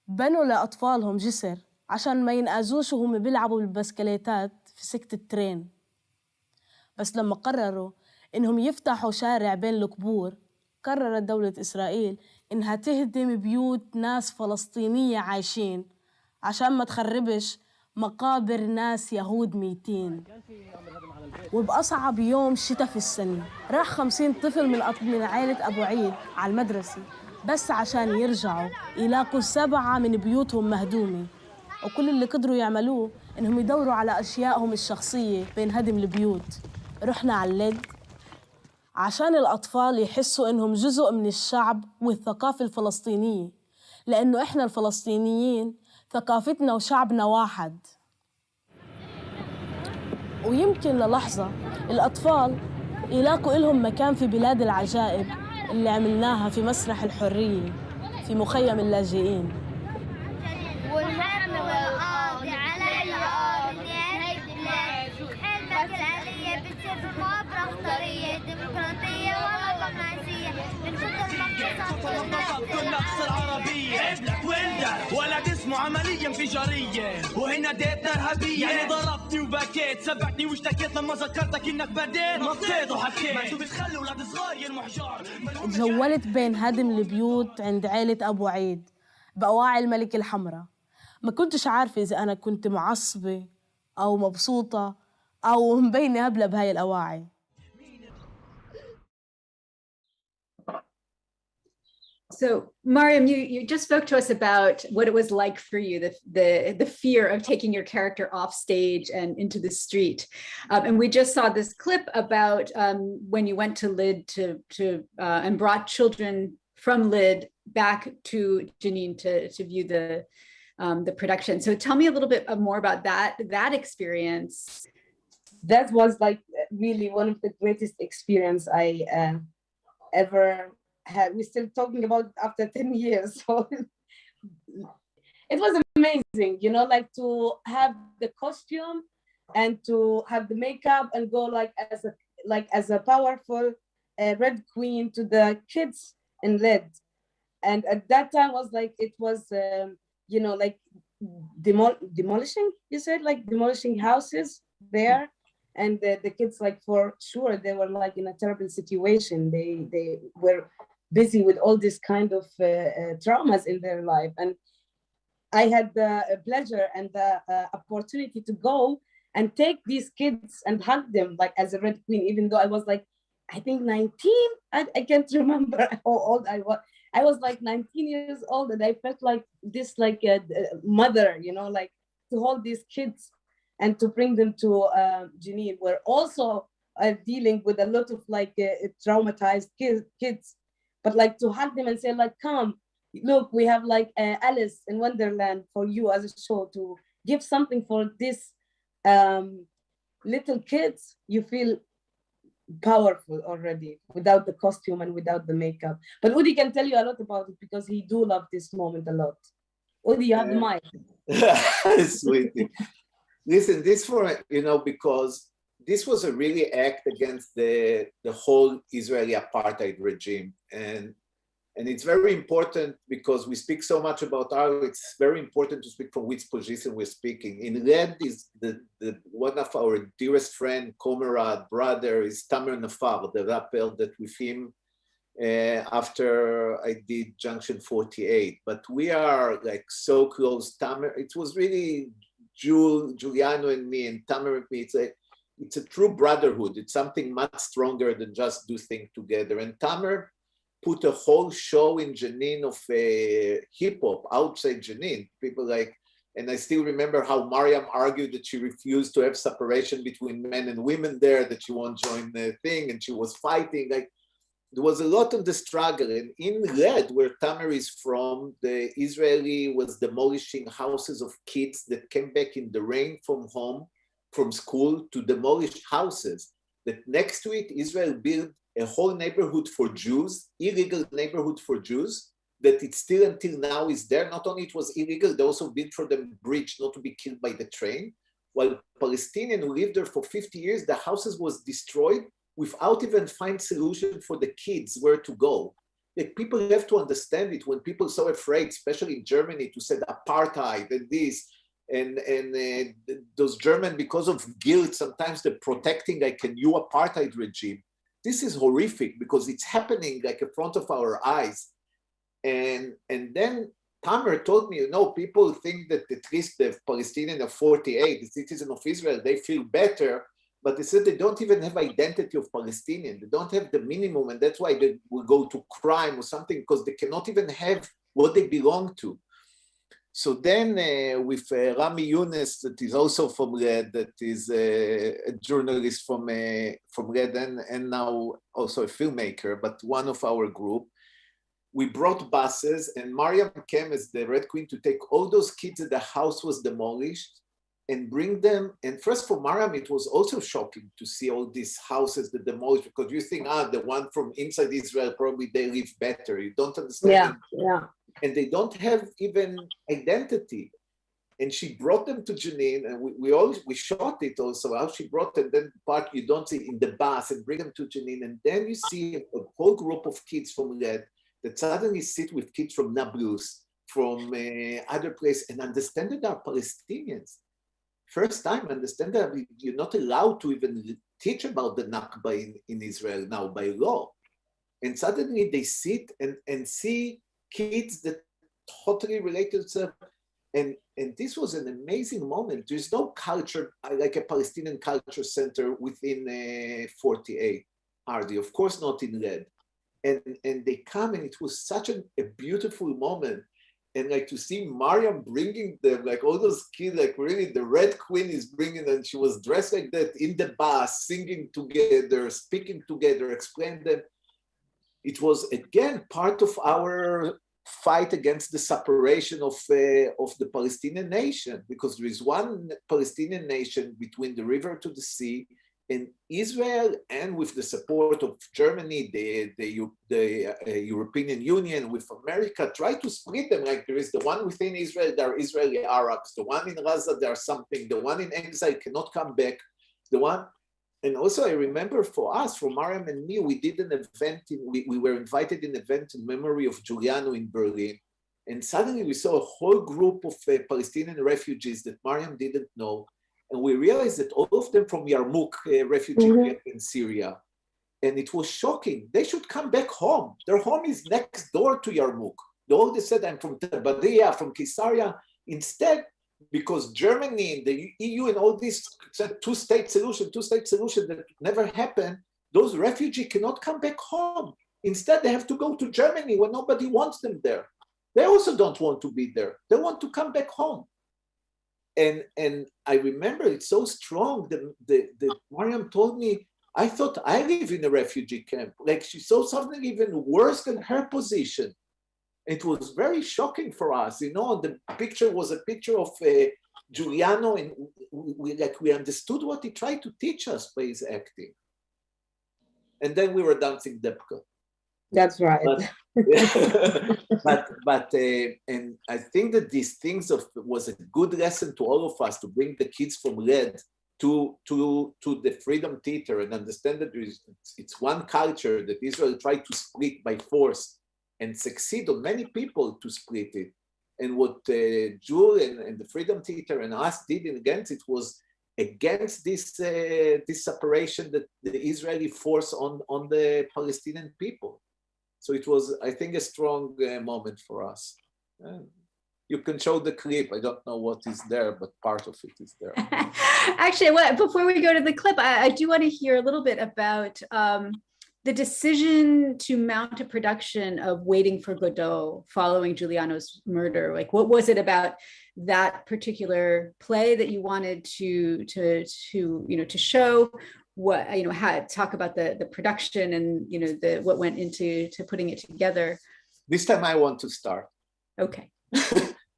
بنوا لأطفالهم جسر عشان ما ينأذوش وهم بيلعبوا بالبسكليتات في سكة الترين. بس لما قرروا إنهم يفتحوا شارع بين القبور، قررت دولة إسرائيل إنها تهدم بيوت ناس فلسطينية عايشين عشان ما تخربش مقابر ناس يهود ميتين. وبأصعب يوم شتاء في السنة راح 50 طفل من عائلة أبو عيد على المدرسة بس عشان يرجعوا يلاقوا 7 من بيوتهم مهدومة، وكل اللي قدروا يعملوه إنهم يدوروا على أشيائهم الشخصية بين هدم البيوت. رحنا على اللد عشان الأطفال يحسوا إنهم جزء من الشعب والثقافة الفلسطينية، لأنه إحنا الفلسطينيين ثقافتنا وشعبنا واحد. ويمكن للحظة الأطفال يلاقوا إلهم مكان في بلاد العجائب اللي عملناها في مسرح الحرية في مخيم اللاجئين. الآلية بتصير في المقابرة اختارية ديمقراطية والله معزية من كتر ما النقص العربية ابلك ولدك ولد اسمه عملية انفجارية وهنا ديت إرهابية يعني ضربتني وبكيت سبعتني واشتكيت لما ذكرتك انك بديت نطيت وحكيت ما انتوا بتخلوا ولاد صغار يرموا حجار تجولت بين هدم البيوت عند عيلة أبو عيد بأواعي الملك الحمراء. ما كنتش عارفة إذا أنا كنت معصبة أو مبسوطة أو مبينة هبلة بهاي الأواعي. So, Maryam, you just spoke to us about what it was like for you, the fear of taking your character off stage and into the street. And we just saw this clip about when you went to Lid and brought children from Lid back to Jenin to view the production. So tell me a little bit more about that experience. That was like really one of the greatest experience I ever had. We're still talking about after 10 years. So it was amazing, you know, like to have the costume and to have the makeup and go like as a powerful Red Queen to the kids in Lid. And at that time was like, it was, you know, like demolishing, you said, like demolishing houses there. And the kids, like, for sure, they were like in a terrible situation. They were busy with all this kind of traumas in their life. And I had the pleasure and the opportunity to go and take these kids and hug them like as a Red Queen, even though I was like, I think 19. I can't remember how old I was. I was like 19 years old, and I felt like this, like a mother, you know, like to hold these kids and to bring them to Jenin. We're also dealing with a lot of like traumatized kids, but like to hug them and say like, come, look, we have like Alice in Wonderland for you as a show, to give something for this little kids. You feel powerful already without the costume and without the makeup. But Udi can tell you a lot about it because he do love this moment a lot. Udi, you have the mic. Sweetie. Listen, this for, you know, because this was a really act against the whole Israeli apartheid regime. And it's very important because we speak so much about art. It's very important to speak from which position we're speaking. In Red is the one of our dearest friend, comrade, brother is Tamer Nafar, the rapper that with him after I did Junction 48. But we are like so close. Tamer, it was really Giuliano and me, and Tamer and me. It's a true brotherhood. It's something much stronger than just do things together. And Tamer put a whole show in Jenin of hip hop outside Jenin. People like, and I still remember how Maryam argued that she refused to have separation between men and women there, that she won't join the thing, and she was fighting. Like, there was a lot of the struggle. And in Red, where Tamer is from, the Israeli was demolishing houses of kids that came back in the rain from home, from school, to demolish houses. That next to it, Israel built a whole neighborhood for Jews, illegal neighborhood for Jews, that it still until now is there. Not only it was illegal, they also built for them bridge not to be killed by the train. While Palestinians who lived there for 50 years, the houses was destroyed without even find solution for the kids where to go. Like, people have to understand it when people are so afraid, especially in Germany, to say apartheid and this, and those Germans, because of guilt, sometimes they're protecting like a new apartheid regime. This is horrific because it's happening like in front of our eyes. And then Tamer told me, you know, people think that at least the Palestinian of 48, the citizen of Israel, they feel better, but they said they don't even have identity of Palestinian. They don't have the minimum, and that's why they will go to crime or something, because they cannot even have what they belong to. So then with Rami Younes, that is also from Red, that is a journalist from Red and now also a filmmaker, but one of our group, we brought buses, and Maryam came as the Red Queen to take all those kids that the house was demolished and bring them. And first for Maryam, it was also shocking to see all these houses that demolished, because you think, the one from inside Israel, probably they live better. You don't understand. Yeah. And they don't have even identity. And she brought them to Jenin, and we shot it also, how she brought them, then part you don't see in the bus, and bring them to Jenin, and then you see a whole group of kids from Red that suddenly sit with kids from Nablus, from other places, and understand that they're Palestinians. First time, understand that you're not allowed to even teach about the Nakba in Israel now by law. And suddenly they sit and see kids that totally relate to themselves. And this was an amazing moment. There's no culture, like a Palestinian culture center within 48, Ardi, of course not in Red. And they come, and it was such a beautiful moment. And like to see Maryam bringing them, like all those kids, like really the Red Queen is bringing them. She was dressed like that in the bus, singing together, speaking together, explaining them. It was again part of our fight against the separation of the Palestinian nation, because there is one Palestinian nation between the river to the sea, and Israel, and with the support of Germany, the European Union, with America, try to split them. Like there is the one within Israel, there are Israeli Arabs, the one in Gaza, there are something, the one in exile cannot come back, the one. And also I remember for us, for Maryam and me, we did an event, we were invited in an event in memory of Giuliano in Berlin. And suddenly we saw a whole group of Palestinian refugees that Maryam didn't know. And we realized that all of them from Yarmouk refugee camp in Syria. And it was shocking. They should come back home. Their home is next door to Yarmouk. They all said, I'm from Tabaria, from Caesarea. Instead, because Germany, the EU, and all this said two-state solution that never happened, those refugees cannot come back home. Instead, they have to go to Germany where nobody wants them there. They also don't want to be there. They want to come back home. And I remember it's so strong that Maryam told me, I thought I live in a refugee camp. Like she saw something even worse than her position. It was very shocking for us. You know, the picture was a picture of Giuliano, and we understood what he tried to teach us by his acting. And then we were dancing Debka. That's right. But and I think that these things was a good lesson to all of us, to bring the kids from Red to the Freedom Theater and understand that it's one culture that Israel tried to split by force and succeed on many people to split it. And what Jewel and the Freedom Theater and us did against it was against this separation that the Israeli force on the Palestinian people. So it was, I think, a strong moment for us. You can show the clip. I don't know what is there, but part of it is there. Actually, before we go to the clip, I do want to hear a little bit about the decision to mount a production of Waiting for Godot following Giuliano's murder. Like, what was it about that particular play that you wanted to show? What, how talk about the production and what went into putting it together. This time I want to start. Okay.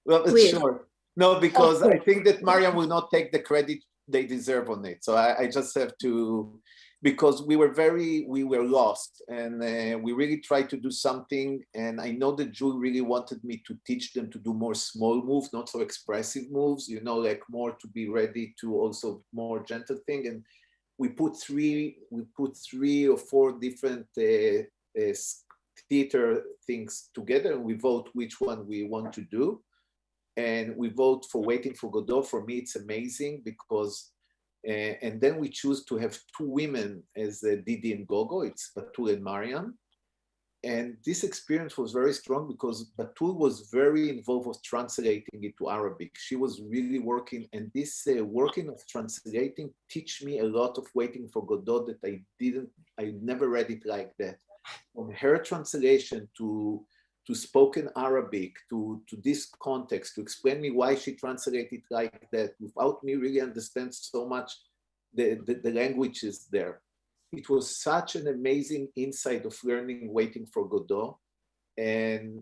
Well, sure. No, because I think that Maryam will not take the credit they deserve on it. So I just have to, because we were lost, and we really tried to do something. And I know that Jules really wanted me to teach them to do more small moves, not so expressive moves, like more to be ready to also more gentle thing. And we put three or four different theater things together, and we vote which one we want to do. And we vote for Waiting for Godot. For me, it's amazing because, and then we choose to have two women as Didi and Gogo. It's Batul and Maryam. And this experience was very strong because Batul was very involved with translating it to Arabic. She was really working, and this working of translating teach me a lot of Waiting for Godot that I never read it like that. From her translation to spoken Arabic, to this context, to explain me why she translated like that without me really understand so much the languages there. It was such an amazing insight of learning Waiting for Godot. And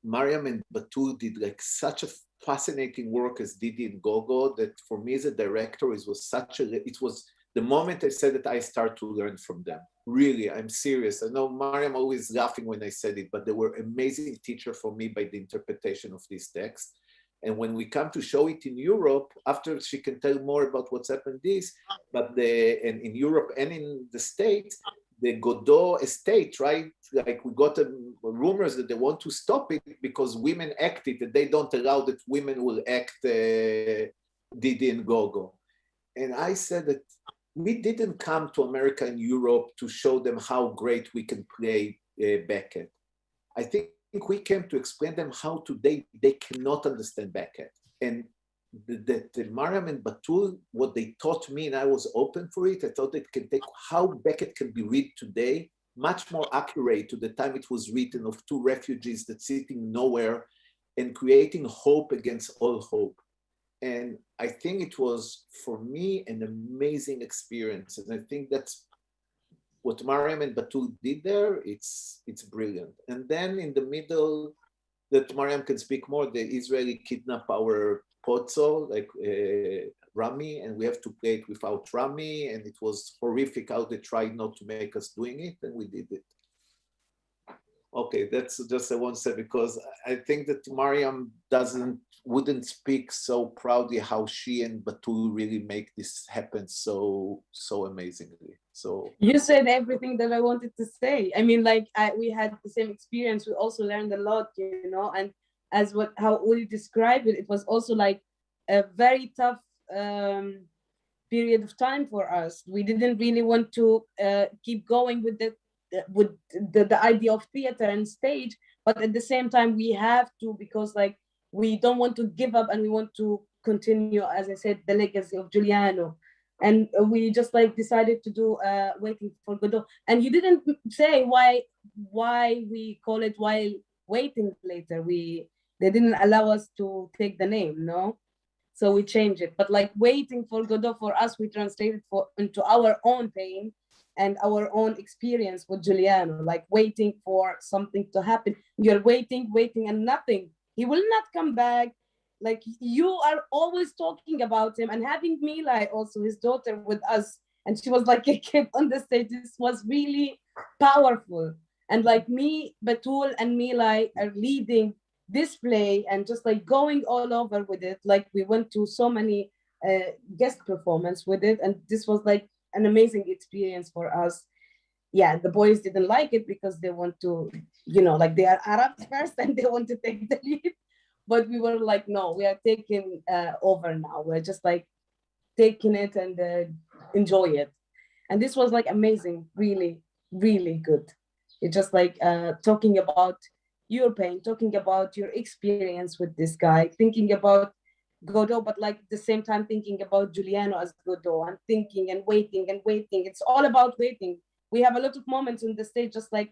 Maryam and Batul did like such a fascinating work as Didi and Gogo that for me as a director, it was the moment I said that I start to learn from them. Really, I'm serious. I know Maryam always laughing when I said it, but they were amazing teacher for me by the interpretation of this text. And when we come to show it in Europe, after she can tell more about what's happened but and in Europe and in the States, the Godot estate, right? Like we got rumors that they want to stop it because women act it, and they don't allow that women will act Didi and Gogo. And I said that we didn't come to America and Europe to show them how great we can play Beckett. I think we came to explain them how today they cannot understand Beckett. And the Maryam and Batul, what they taught me, and I was open for it, I thought it can take how Beckett can be read today, much more accurate to the time it was written, of two refugees that sitting nowhere and creating hope against all hope. And I think it was, for me, an amazing experience. And I think that's what Maryam and Batul did there. It's brilliant. And then in the middle, that Maryam can speak more, the Israeli kidnap our Pozzo, like Rami, and we have to play it without Rami, and it was horrific how they tried not to make us doing it, and we did it. Okay, that's just I want to say, because I think that Maryam wouldn't speak so proudly how she and Batul really make this happen so amazingly. So you said everything that I wanted to say. I mean, like we had the same experience. We also learned a lot, you know, and as how Udi described it, it was also like a very tough period of time for us. We didn't really want to keep going with the idea of theater and stage, but at the same time we have to, because like we don't want to give up and we want to continue, as I said, the legacy of Giuliano. And we just like decided to do Waiting for Godot. And you didn't say why we call it While Waiting later. They didn't allow us to take the name, no? So we changed it. But like Waiting for Godot, for us, we translated into our own pain and our own experience with Giuliano, like waiting for something to happen. You're waiting, and nothing. He will not come back. Like you are always talking about him, and having Milay, also his daughter, with us, and she was like a kid on the stage. This was really powerful. And like me, Batul and Milay are leading this play and just like going all over with it. Like we went to so many guest performance with it, and this was like an amazing experience for us. Yeah, the boys didn't like it because they want to, you know, like they are Arabs first and they want to take the lead. But we were like, no, we are taking over now. We're just like taking it and enjoy it. And this was like amazing, really, really good. It's just like talking about your pain, talking about your experience with this guy, thinking about Godot, but like at the same time thinking about Giuliano as Godot, and thinking and waiting and waiting. It's all about waiting. We have a lot of moments on the stage just like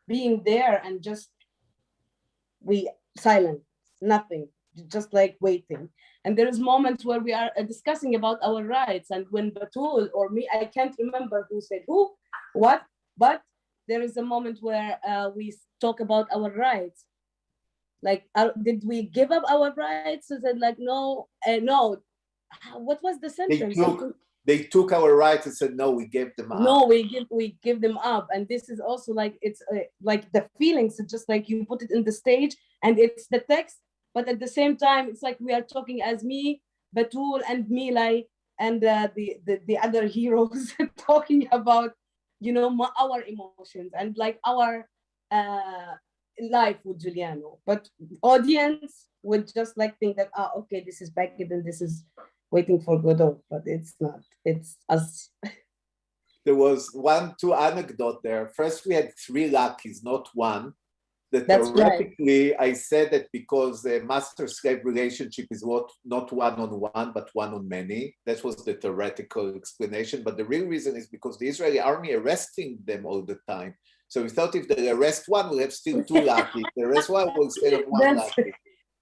being there and just silent, nothing, just like waiting. And there is moments where we are discussing about our rights, and when Batul or me, I can't remember who said what, but there is a moment where we talk about our rights. Like, did we give up our rights? I said like, no. What was the sentence? They took our rights and said, no, we gave them up. No, we give them up. And this is also like, it's like the feelings, it's just like you put it in the stage and it's the text, but at the same time, it's like we are talking as me, Batul and Milay and the other heroes talking about, you know, our emotions and like our life with Giuliano. But audience would just like think that, okay, this is Beckett and this is Waiting for Godot, but it's not. It's us. There was two anecdote there. First, we had 3 lackeys, not one. That That's theoretically, right. I said that because the master-slave relationship is not one-on-one, but one on many. That was the theoretical explanation. But the real reason is because the Israeli army arresting them all the time. So we thought if they arrest one, we'll have still 2 lackeys. The rest one will still have 1 lackey.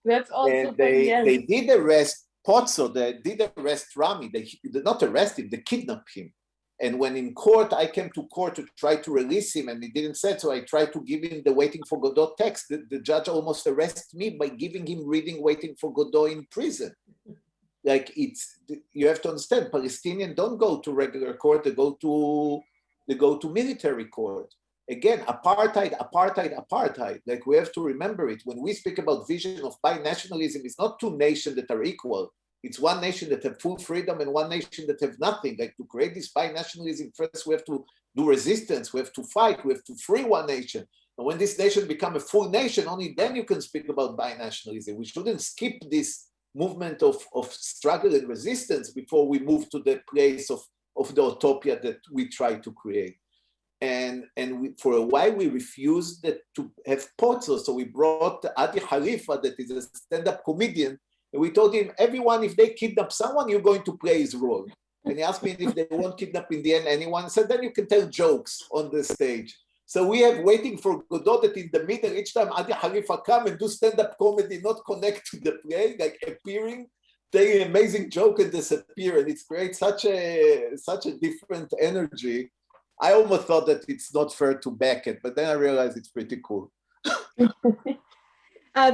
That's also and they did arrest Pozzo, they did arrest Rami. They did not arrest him, they kidnapped him. And when in court, I came to court to try to release him and he didn't say so. I tried to give him the Waiting for Godot text. The judge almost arrested me by giving him reading Waiting for Godot in prison. Like you have to understand, Palestinians don't go to regular court, they go to military court. again, apartheid, apartheid, apartheid. Like we have to remember it. When we speak about vision of binationalism, it's not two nations that are equal. It's one nation that have full freedom and one nation that have nothing. Like to create this binationalism, first we have to do resistance, we have to fight, we have to free one nation. And when this nation become a full nation, only then you can speak about binationalism. We shouldn't skip this movement of struggle and resistance before we move to the place of the utopia that we try to create. And for a while we refused to have potzos. So we brought Adi Khalifa, that is a stand-up comedian, and we told him, everyone, if they kidnap someone, you're going to play his role. And he asked me if they won't kidnap in the end anyone. I said, then you can tell jokes on the stage. So we have waiting for Godot that in the middle, each time Adi Khalifa come and do stand-up comedy, not connect to the play, like appearing, say an amazing joke and disappear. And it creates such a different energy. I almost thought that it's not fair to back it, but then I realized it's pretty cool.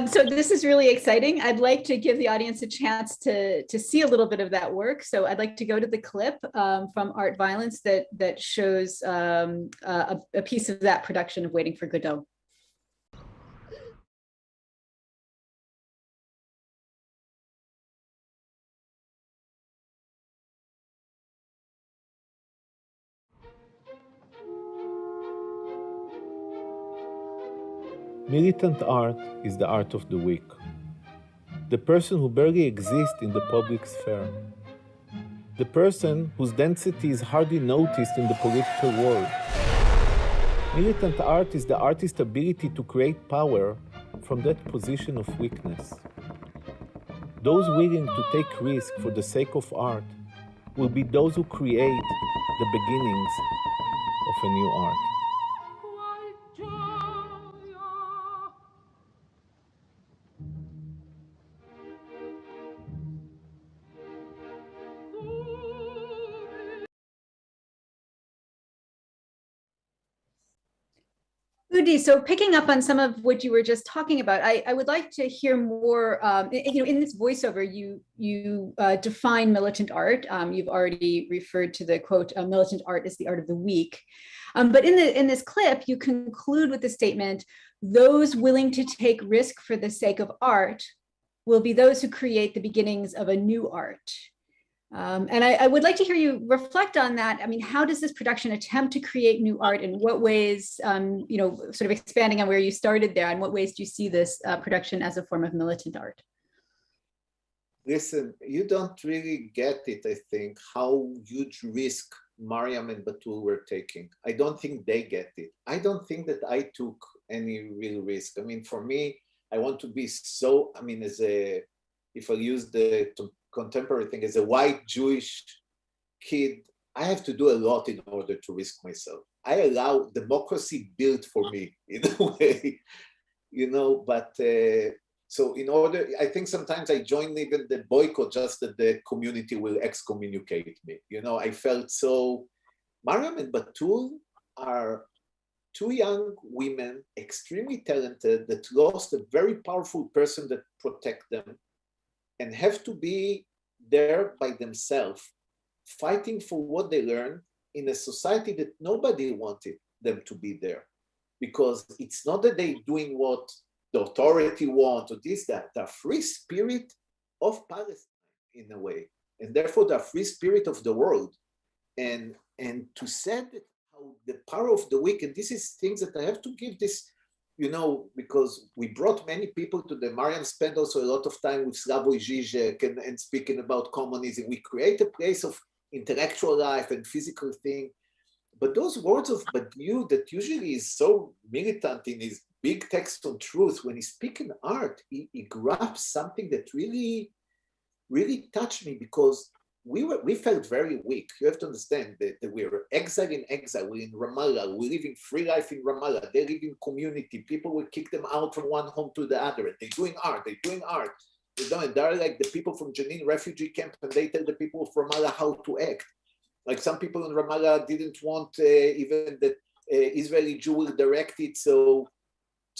So this is really exciting. I'd like to give the audience a chance to see a little bit of that work. So I'd like to go to the clip from Art Violence that shows a piece of that production of Waiting for Godot. Militant art is the art of the weak, the person who barely exists in the public sphere, the person whose density is hardly noticed in the political world. Militant art is the artist's ability to create power from that position of weakness. Those willing to take risks for the sake of art will be those who create the beginnings of a new art. Udi, so picking up on some of what you were just talking about, I would like to hear more. In this voiceover, you define militant art. You've already referred to the quote, "Militant art is the art of the weak." But in this clip, you conclude with the statement, "Those willing to take risk for the sake of art will be those who create the beginnings of a new art." And I would like to hear you reflect on that. I mean, how does this production attempt to create new art? In what ways, sort of expanding on where you started there, in what ways do you see this production as a form of militant art? Listen, you don't really get it, I think, how huge risk Maryam and Batul were taking. I don't think they get it. I don't think that I took any real risk. I mean, for me, I want to be so, I mean, if I use the contemporary thing, as a white Jewish kid, I have to do a lot in order to risk myself. I allow democracy built for me in a way, but so in order, I think sometimes I join even the boycott just that the community will excommunicate me. I felt so. Maryam and Batul are two young women, extremely talented, that lost a very powerful person that protect them, and have to be there by themselves, fighting for what they learned in a society that nobody wanted them to be there. Because it's not that they're doing what the authority wants or this, that, the free spirit of Palestine in a way, and therefore the free spirit of the world. And to say that how the power of the weak, and this is things that I have to give this, because we brought many people to the Maryam spent also a lot of time with Slavoj Žižek and speaking about communism. We create a place of intellectual life and physical thing. But those words of Badiou that usually is so militant in his big text on truth, when he speaks in art, he grabs something that really, really touched me, because we felt very weak. You have to understand that we were exiled in exile. We're in Ramallah. We live in free life in Ramallah. They live in community. People will kick them out from one home to the other. And they're doing art. They're doing art. They're like the people from Jenin refugee camp, and they tell the people of Ramallah how to act. Like some people in Ramallah didn't want even that Israeli Jew will direct it. So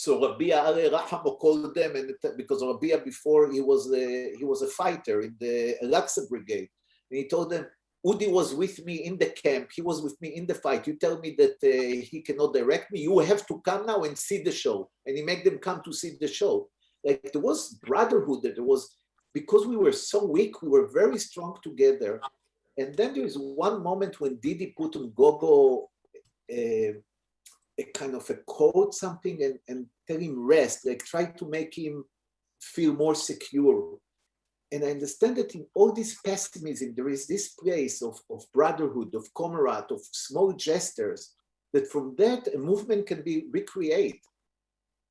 Rabia Ali Raham called them, and because Rabia before he was a fighter in the Al-Aqsa Brigade. And he told them, Udi was with me in the camp. He was with me in the fight. You tell me that he cannot direct me. You have to come now and see the show. And he made them come to see the show. Like there was brotherhood. That there was, because we were so weak, we were very strong together. And then there is one moment when Didi put on Gogo a kind of a quote, something, and tell him rest, like try to make him feel more secure. And I understand that in all this pessimism, there is this place of brotherhood, of comrade, of small gestures, that from that a movement can be recreated.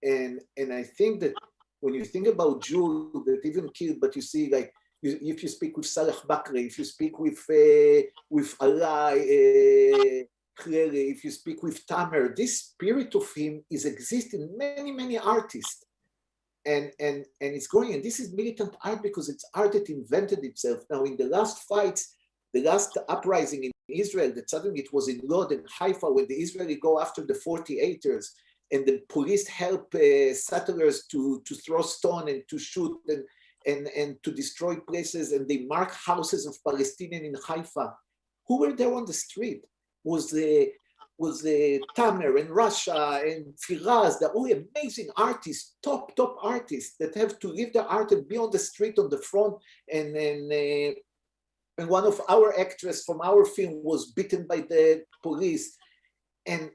And I think that when you think about Jews that even killed, but you see, like, if you speak with Salah Bakri, if you speak with Alai, if you speak with Tamer, this spirit of him is existing in many, many artists. And it's growing. And this is militant art because it's art that invented itself. Now, in the last fights, the last uprising in Israel, that suddenly it was in Lod and Haifa when the Israelis go after the 48ers and the police help settlers to throw stone and to shoot and to destroy places, and they mark houses of Palestinians in Haifa. Who were there on the street? Was the Tamer and Russia and Firaz, the all amazing artists, top artists that have to leave their art and be on the street on the front. And one of our actresses from our film was beaten by the police. And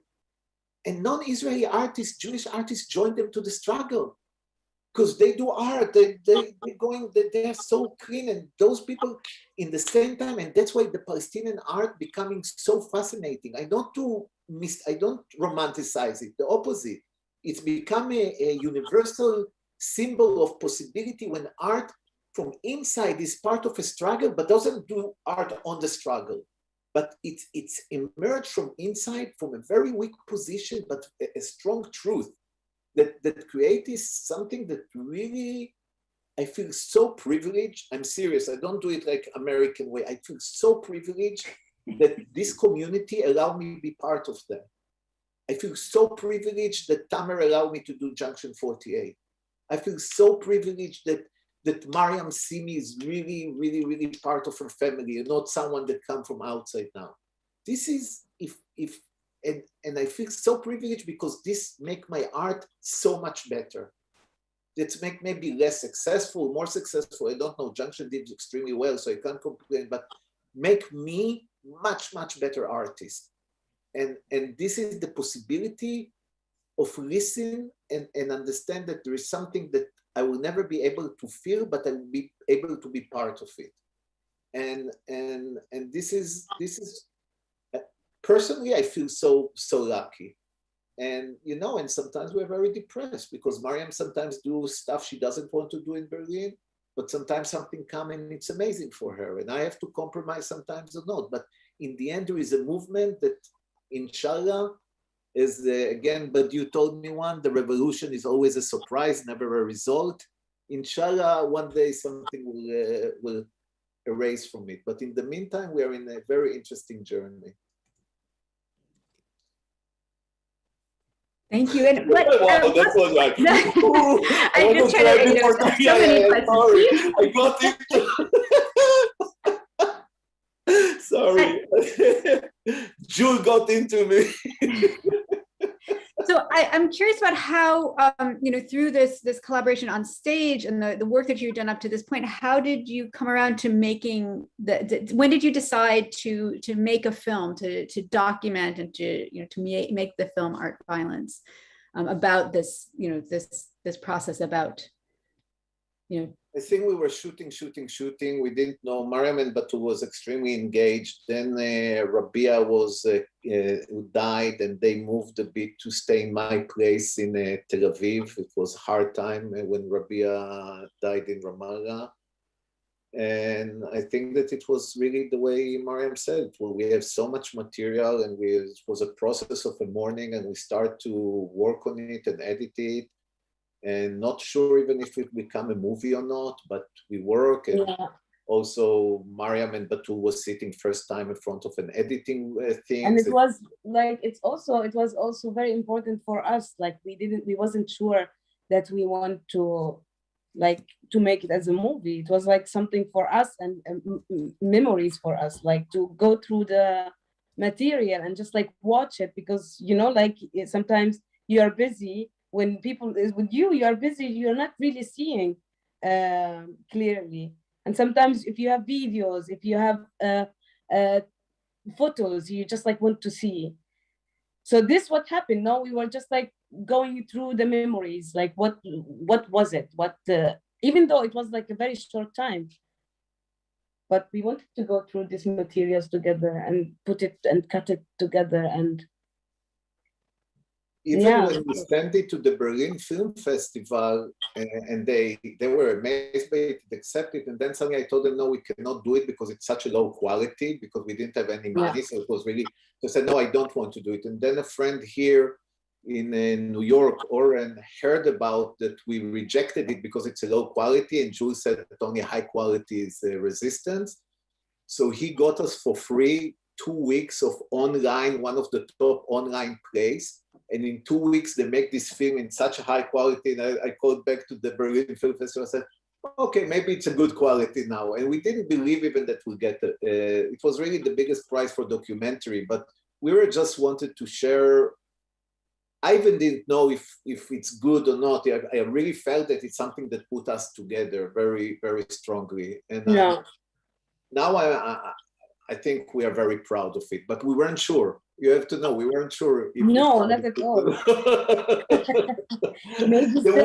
non-Israeli artists, Jewish artists joined them to the struggle because they do art. They are so clean, and those people in the same time, and that's why the Palestinian art becoming so fascinating. I don't romanticize it. The opposite. It's become a universal symbol of possibility when art from inside is part of a struggle, but doesn't do art on the struggle. But it's emerged from inside, from a very weak position, but a strong truth. That create is something that really, I feel so privileged. I'm serious. I don't do it like American way. I feel so privileged that this community allowed me to be part of them. I feel so privileged that Tamer allowed me to do Junction 48. I feel so privileged that Maryam Simi is really, really, really part of her family and not someone that come from outside now. This is, and I feel so privileged because this make my art so much better. It's make maybe less successful, more successful. I don't know, Junction did extremely well, so I can't complain, but make me much, much better artist. And this is the possibility of listen and understand that there is something that I will never be able to feel, but I will be able to be part of it. And this is personally, I feel so lucky. And and sometimes we're very depressed because Maryam sometimes do stuff she doesn't want to do in Berlin, but sometimes something comes and it's amazing for her. And I have to compromise sometimes or not. But in the end, there is a movement that, inshallah, is again, but you told me one, the revolution is always a surprise, never a result. Inshallah, one day something will erase from it. But in the meantime, we are in a very interesting journey. Thank you. And wow, that was like, I just tried to, so many questions. I got it. Sorry. Jewel got into me. So I'm curious about how, through this collaboration on stage and the work that you've done up to this point, how did you come around to making when did you decide to make a film, to document and to make the film Art Violence about this, this process about, I think we were shooting. We didn't know. Maryam and Batul was extremely engaged. Then Rabia was who died, and they moved a bit to stay in my place in Tel Aviv. It was a hard time when Rabia died in Ramallah. And I think that it was really the way Maryam said. Well, we have so much material, and it was a process of a morning, and we start to work on it and edit it. And not sure even if it become a movie or not, but we work. And also Maryam and Batul was sitting first time in front of an editing thing. And it was like, it was also very important for us. Like we wasn't sure that we want to like to make it as a movie. It was like something for us and memories for us, like to go through the material and just like watch it, because you know, like sometimes you are busy when people is with you, you are busy, you're not really seeing clearly. And sometimes if you have videos, if you have photos, you just like want to see. So this what happened. No, we were just like going through the memories, like what was it, what even though it was like a very short time, but we wanted to go through these materials together and put it and cut it together. And even when we sent it to the Berlin Film Festival, and they were amazed by it, accepted, and then suddenly I told them, no, we cannot do it because it's such a low quality, because we didn't have any money. So it was really, they said, no, I don't want to do it. And then a friend here in New York, Oren, heard about that we rejected it because it's a low quality, and Jules said that only high quality is resistance. So he got us for free 2 weeks of online, one of the top online plays. And in 2 weeks, they make this film in such a high quality. And I called back to the Berlin Film Festival and said, okay, maybe it's a good quality now. And we didn't believe even that we'll get it. It was really the biggest prize for documentary, but we were just wanted to share. I even didn't know if it's good or not. I really felt that it's something that put us together very, very strongly. And now I think we are very proud of it, but we weren't sure. You have to know, we weren't sure. No, not at all. The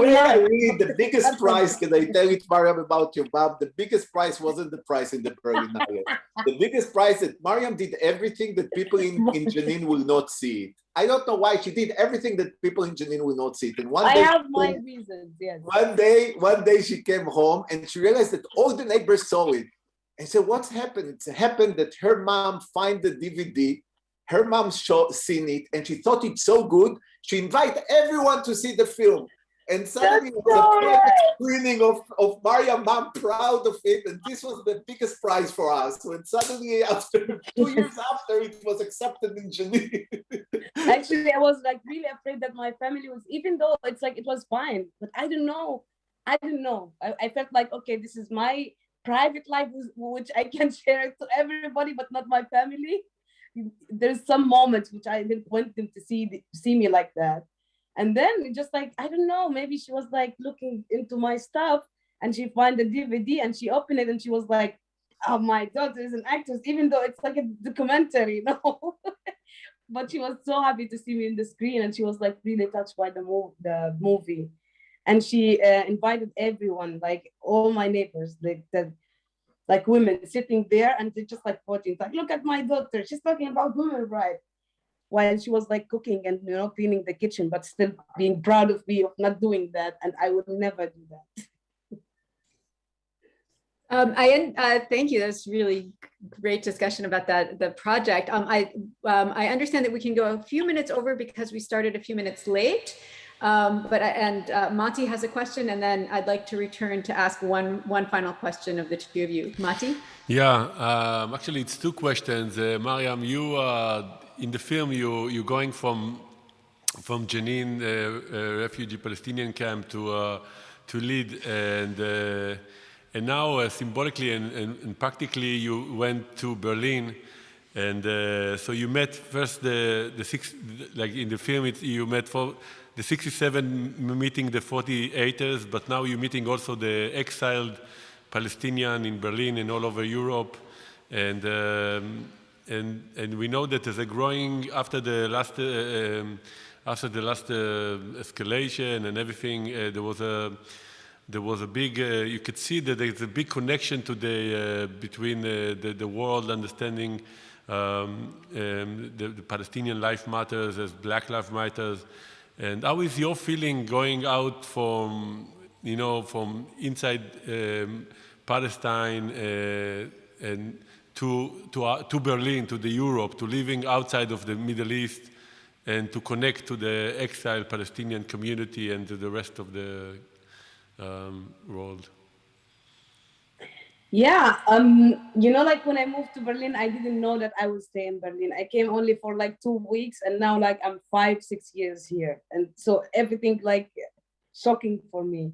way I read the biggest prize, can I tell it, Maryam, about your Bob? The biggest prize wasn't the prize in the Berlinale. The biggest prize that Maryam did everything that people in Jenin will not see it. I don't know why she did everything that people in Jenin will not see it. And one day, I have my reasons, yes. One day she came home and she realized that all the neighbors saw it. And said, what's happened? It's happened that her mom find the DVD, her mom seen it, and she thought it's so good, she invited everyone to see the film. And suddenly it was a private screening of Maryam, mom, proud of it, and this was the biggest prize for us. When suddenly, after 2 years after, it was accepted in Geneva. Actually, I was like really afraid that my family was, even though it's like, it was fine, but I don't know. I felt like, okay, this is my private life, which I can share to everybody, but not my family. There's some moments which I didn't want them to see me like that. And then just like, I don't know, maybe she was like looking into my stuff and she found the DVD and she opened it and she was like, oh, my daughter is an actress, even though it's like a documentary, you know. But she was so happy to see me in the screen and she was like really touched by the movie. And she invited everyone, like all my neighbors, like women sitting there, and they just like watching, like, look at my daughter, she's talking about women rights, while she was like cooking and, you know, cleaning the kitchen, but still being proud of me of not doing that. And I would never do that. Thank you. That's really great discussion about the project. I understand that we can go a few minutes over because we started a few minutes late. Mati has a question, and then I'd like to return to ask one final question of the two of you. Mati? Yeah, actually it's two questions. Maryam, you in the film you're going from Jenin, refugee Palestinian camp to lead, and now symbolically and practically you went to Berlin. And so you met first the six, like in the film, you met for the 67 meeting the 48ers, but now you're meeting also the exiled Palestinian in Berlin and all over Europe. And we know that as a growing after the last escalation and everything, there was a big, you could see that there's a big connection to between the world understanding the Palestinian life matters as Black life matters. And how is your feeling going out from, you know, from inside Palestine and to Berlin, to the Europe, to living outside of the Middle East and to connect to the exiled Palestinian community and to the rest of the world? Yeah, you know, like when I moved to Berlin, I didn't know that I would stay in Berlin. I came only for like 2 weeks, and now like I'm 5-6 years here, and so everything like shocking for me.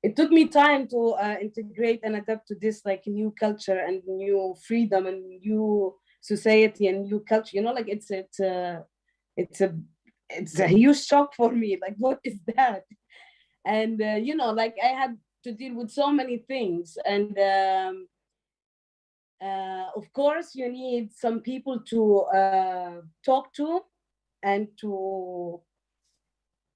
it took me time to integrate and adapt to this like new culture and new freedom and new society and new culture. You know, like it's a huge shock for me. Like, what is that? And you know, like I had to deal with so many things, and of course, you need some people to talk to and to.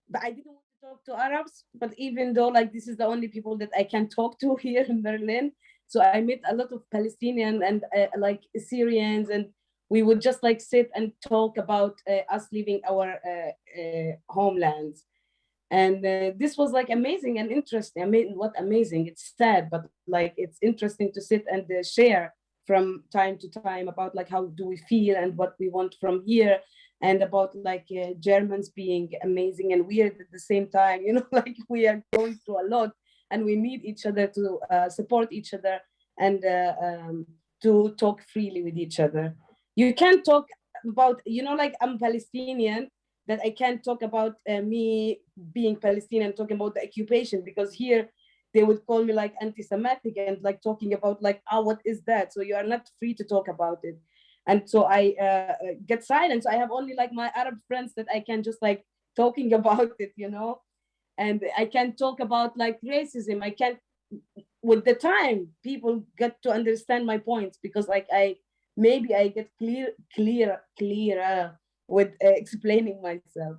But I didn't want to talk to Arabs, but even though like this is the only people that I can talk to here in Berlin, so I met a lot of Palestinian and like Syrians, and we would just like sit and talk about us leaving our homelands. And this was like amazing and interesting. I mean, what amazing? It's sad, but like it's interesting to sit and share from time to time about like how do we feel and what we want from here, and about like Germans being amazing and weird at the same time. You know, like we are going through a lot, and we need each other to support each other and to talk freely with each other. You can't talk about, you know, like I'm Palestinian, that I can't talk about me being Palestinian, talking about the occupation, because here they would call me like anti-Semitic and like talking about like, oh, what is that? So you are not free to talk about it. And so I get silent. So I have only like my Arab friends that I can just like talking about it, you know? And I can't talk about like racism. I can't, with the time, people get to understand my points, because like maybe I get clearer with explaining myself.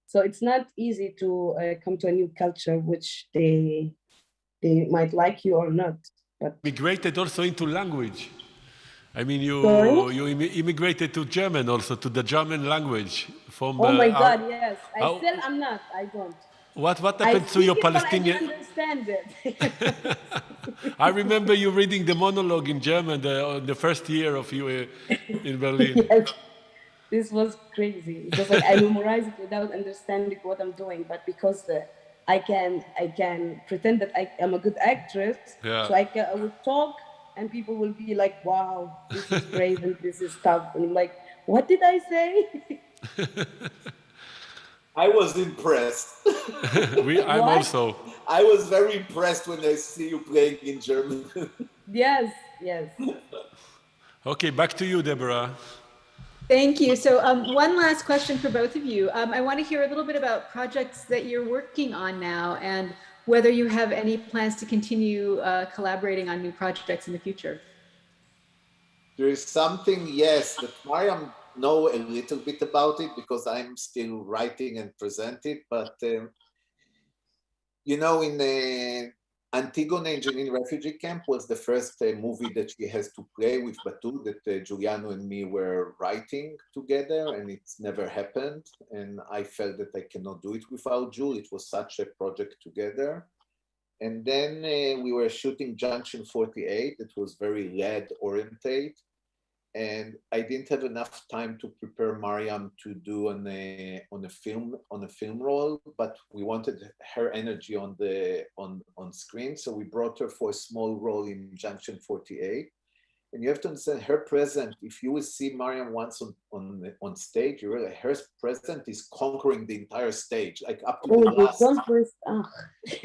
So it's not easy to come to a new culture, which they might like you or not. But Migrated also into language. I mean, Sorry? you immigrated to German also, to the German language from. Oh my God, yes. I'm not. I don't. What I happened to speak your it, but I Palestinian? don't understand it. I remember you reading the monologue in German the first year of you in Berlin. Yes, this was crazy. It was like I memorize it without understanding what I'm doing, but because I can pretend that I am a good actress, Yeah. so I would talk, and people will be like, "Wow, this is brave and this is tough," and I'm like, "What did I say?" I was impressed. I'm also. I was very impressed when I see you playing in German. Yes, yes. Okay, back to you, Deborah. Thank you. So one last question for both of you. I want to hear a little bit about projects that you're working on now, and whether you have any plans to continue collaborating on new projects in the future. There is something, yes, that Maryam know a little bit about it, because I'm still writing and present it. But you know, in Antigone Engineering Refugee Camp was the first movie that she has to play with Batu, that Giuliano and me were writing together, and it's never happened. And I felt that I cannot do it without Jul. It was such a project together. And then we were shooting Junction 48. It was very lead oriented. And I didn't have enough time to prepare Maryam to do on a film role, but we wanted her energy on screen, so we brought her for a small role in Junction 48. And you have to understand her presence. If you will see Maryam once on stage, you realize her presence is conquering the entire stage, like up to the last.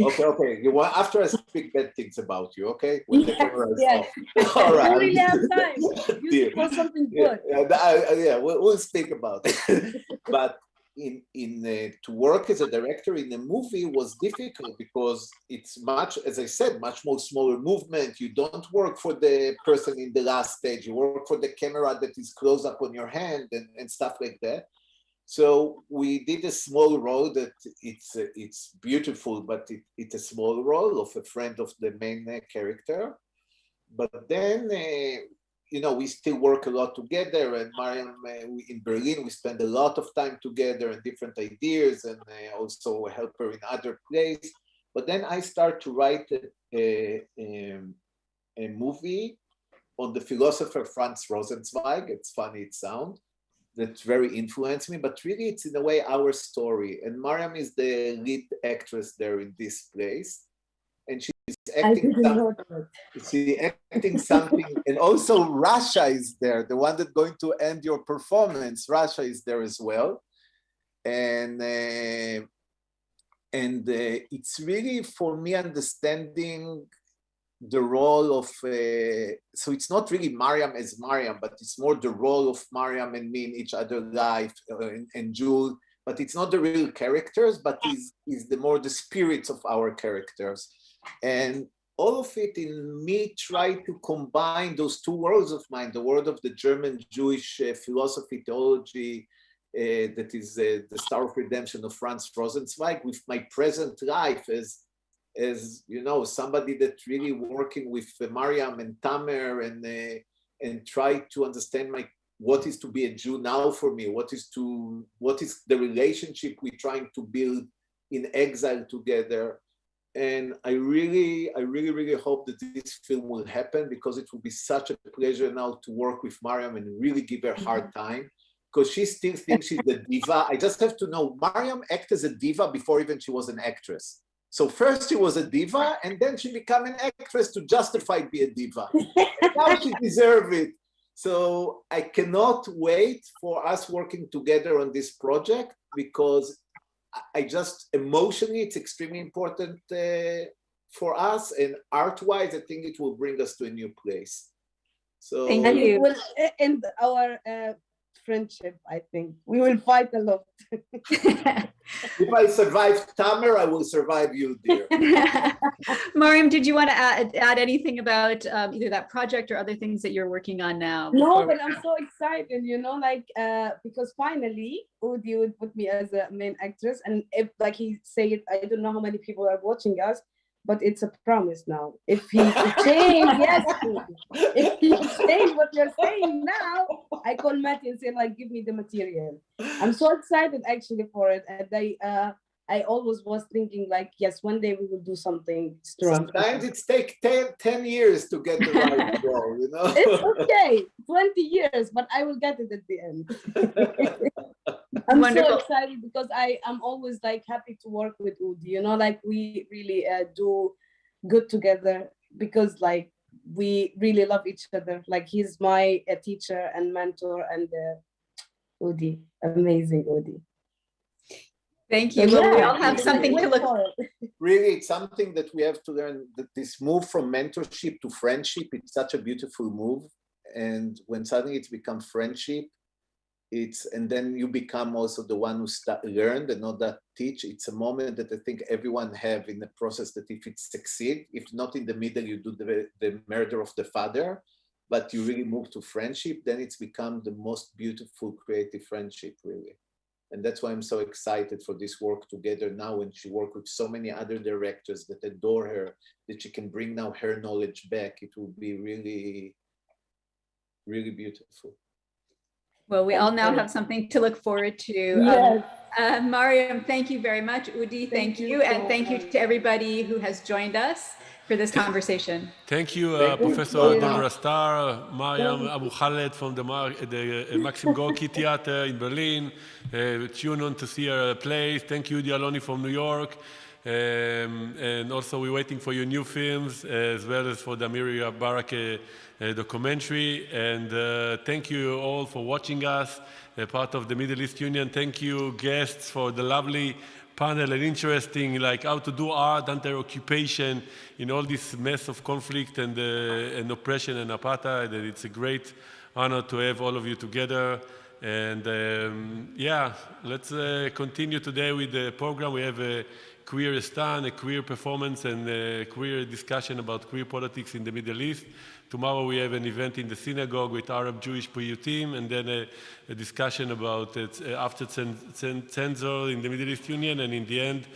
Okay. You want, after I speak bad things about you, okay? When the camera is off. All right. I don't really have time. Use it for something good. Yeah, we'll speak about it. But to work as a director in a movie was difficult, because it's much, as I said, much more smaller movement. You don't work for the person in the last stage. You work for the camera that is close up on your hand and stuff like that. So we did a small role that it's beautiful, but it's a small role of a friend of the main character. But then you know, we still work a lot together, and Maryam, in Berlin, we spend a lot of time together and different ideas, and also help her in other places. But then I start to write a movie on the philosopher Franz Rosenzweig. It's funny, it sounds, that very influenced me, but really it's in a way our story. And Maryam is the lead actress there in this place. And she's acting something, and also Russia is there, the one that's going to end your performance. Russia is there as well, and And it's really for me understanding the role of, so it's not really Maryam as Maryam, but it's more the role of Maryam and me in each other's life, and Jewel, but it's not the real characters, but is the more the spirits of our characters. And all of it in me try to combine those two worlds of mine, the world of the German Jewish philosophy, theology, that is the Star of Redemption of Franz Rosenzweig, with my present life as you know, somebody that really working with Maryam and Tamer and try to understand what is to be a Jew now for me, what is the relationship we're trying to build in exile together. And I really hope that this film will happen, because it will be such a pleasure now to work with Maryam and really give her a hard time, because she still thinks she's a diva. I just have to know, Maryam acted as a diva before even she was an actress. So first she was a diva, and then she became an actress to justify being a diva. Now she deserves it. So I cannot wait for us working together on this project, because I just emotionally, it's extremely important for us, and art-wise, I think it will bring us to a new place. So Thank And you. it will end our friendship, I think. We will fight a lot. If I survive Tamer, I will survive you, dear. Maryam, did you want to add anything about either that project or other things that you're working on now? No, but I'm so excited, you know, like, because finally Udi would put me as a main actress. And if, like he said, I don't know how many people are watching us, but it's a promise now. If he change, yes, if he change what you're saying now, I call Matty and say, like, give me the material. I'm so excited actually for it. And I always was thinking, like, yes, one day we will do something strong. Sometimes it takes 10 years to get the right role, you know? It's okay, 20 years, but I will get it at the end. I'm Wonderful. so excited because I'm always like happy to work with Udi, you know, like we really do good together, because like we really love each other. Like he's my teacher and mentor, and Udi, amazing Udi. Thank you. Well, we all have something to look for. Really, it's something that we have to learn, that this move from mentorship to friendship, it's such a beautiful move. And when suddenly it's become friendship, and then you become also the one who learned and not that teach. It's a moment that I think everyone have in the process, that if it succeed, if not in the middle, you do the murder of the father, but you really move to friendship, then it's become the most beautiful creative friendship, really. And that's why I'm so excited for this work together now, when she worked with so many other directors that adore her, that she can bring now her knowledge back. It will be really, really beautiful. Well, we all now have something to look forward to. Yes. Maryam, thank you very much. Udi, thank you. And thank you to everybody who has joined us for this conversation. Thank you, Professor Deborah Starr, Maryam Abu Khaled from the Maxim Gorki Theater in Berlin. Tune on to see our plays. Thank you, Udi Aloni from New York. And also we're waiting for your new films, as well as for the Amiri Baraka documentary. And thank you all for watching us, part of the Middle East Union. Thank you, guests, for the lovely panel and interesting, like how to do art under occupation in all this mess of conflict and oppression and apartheid. And it's a great honor to have all of you together. And yeah, let's continue today with the program. We have a queer stand, a queer performance, and a queer discussion about queer politics in the Middle East. Tomorrow we have an event in the synagogue with Arab Jewish PU team, and then a discussion about after censor in the Middle East Union, and in the end,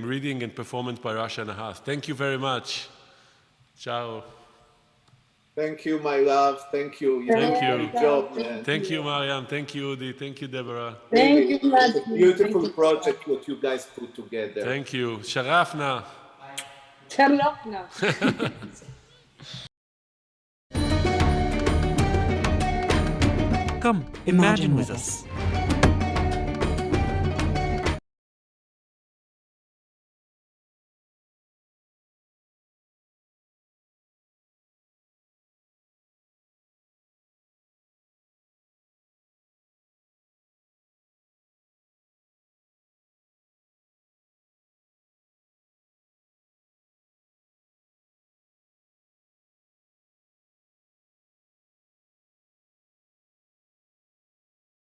reading and performance by Rasha Nahas. Thank you very much. Ciao. Thank you, my love. Thank you. Thank you. Good job, man. Thank you, Maryam. Thank you, Udi. Thank you, Deborah. Thank you, It's a beautiful project what you guys put together. Thank you. Sharafna. Sharafna. Come, imagine with us.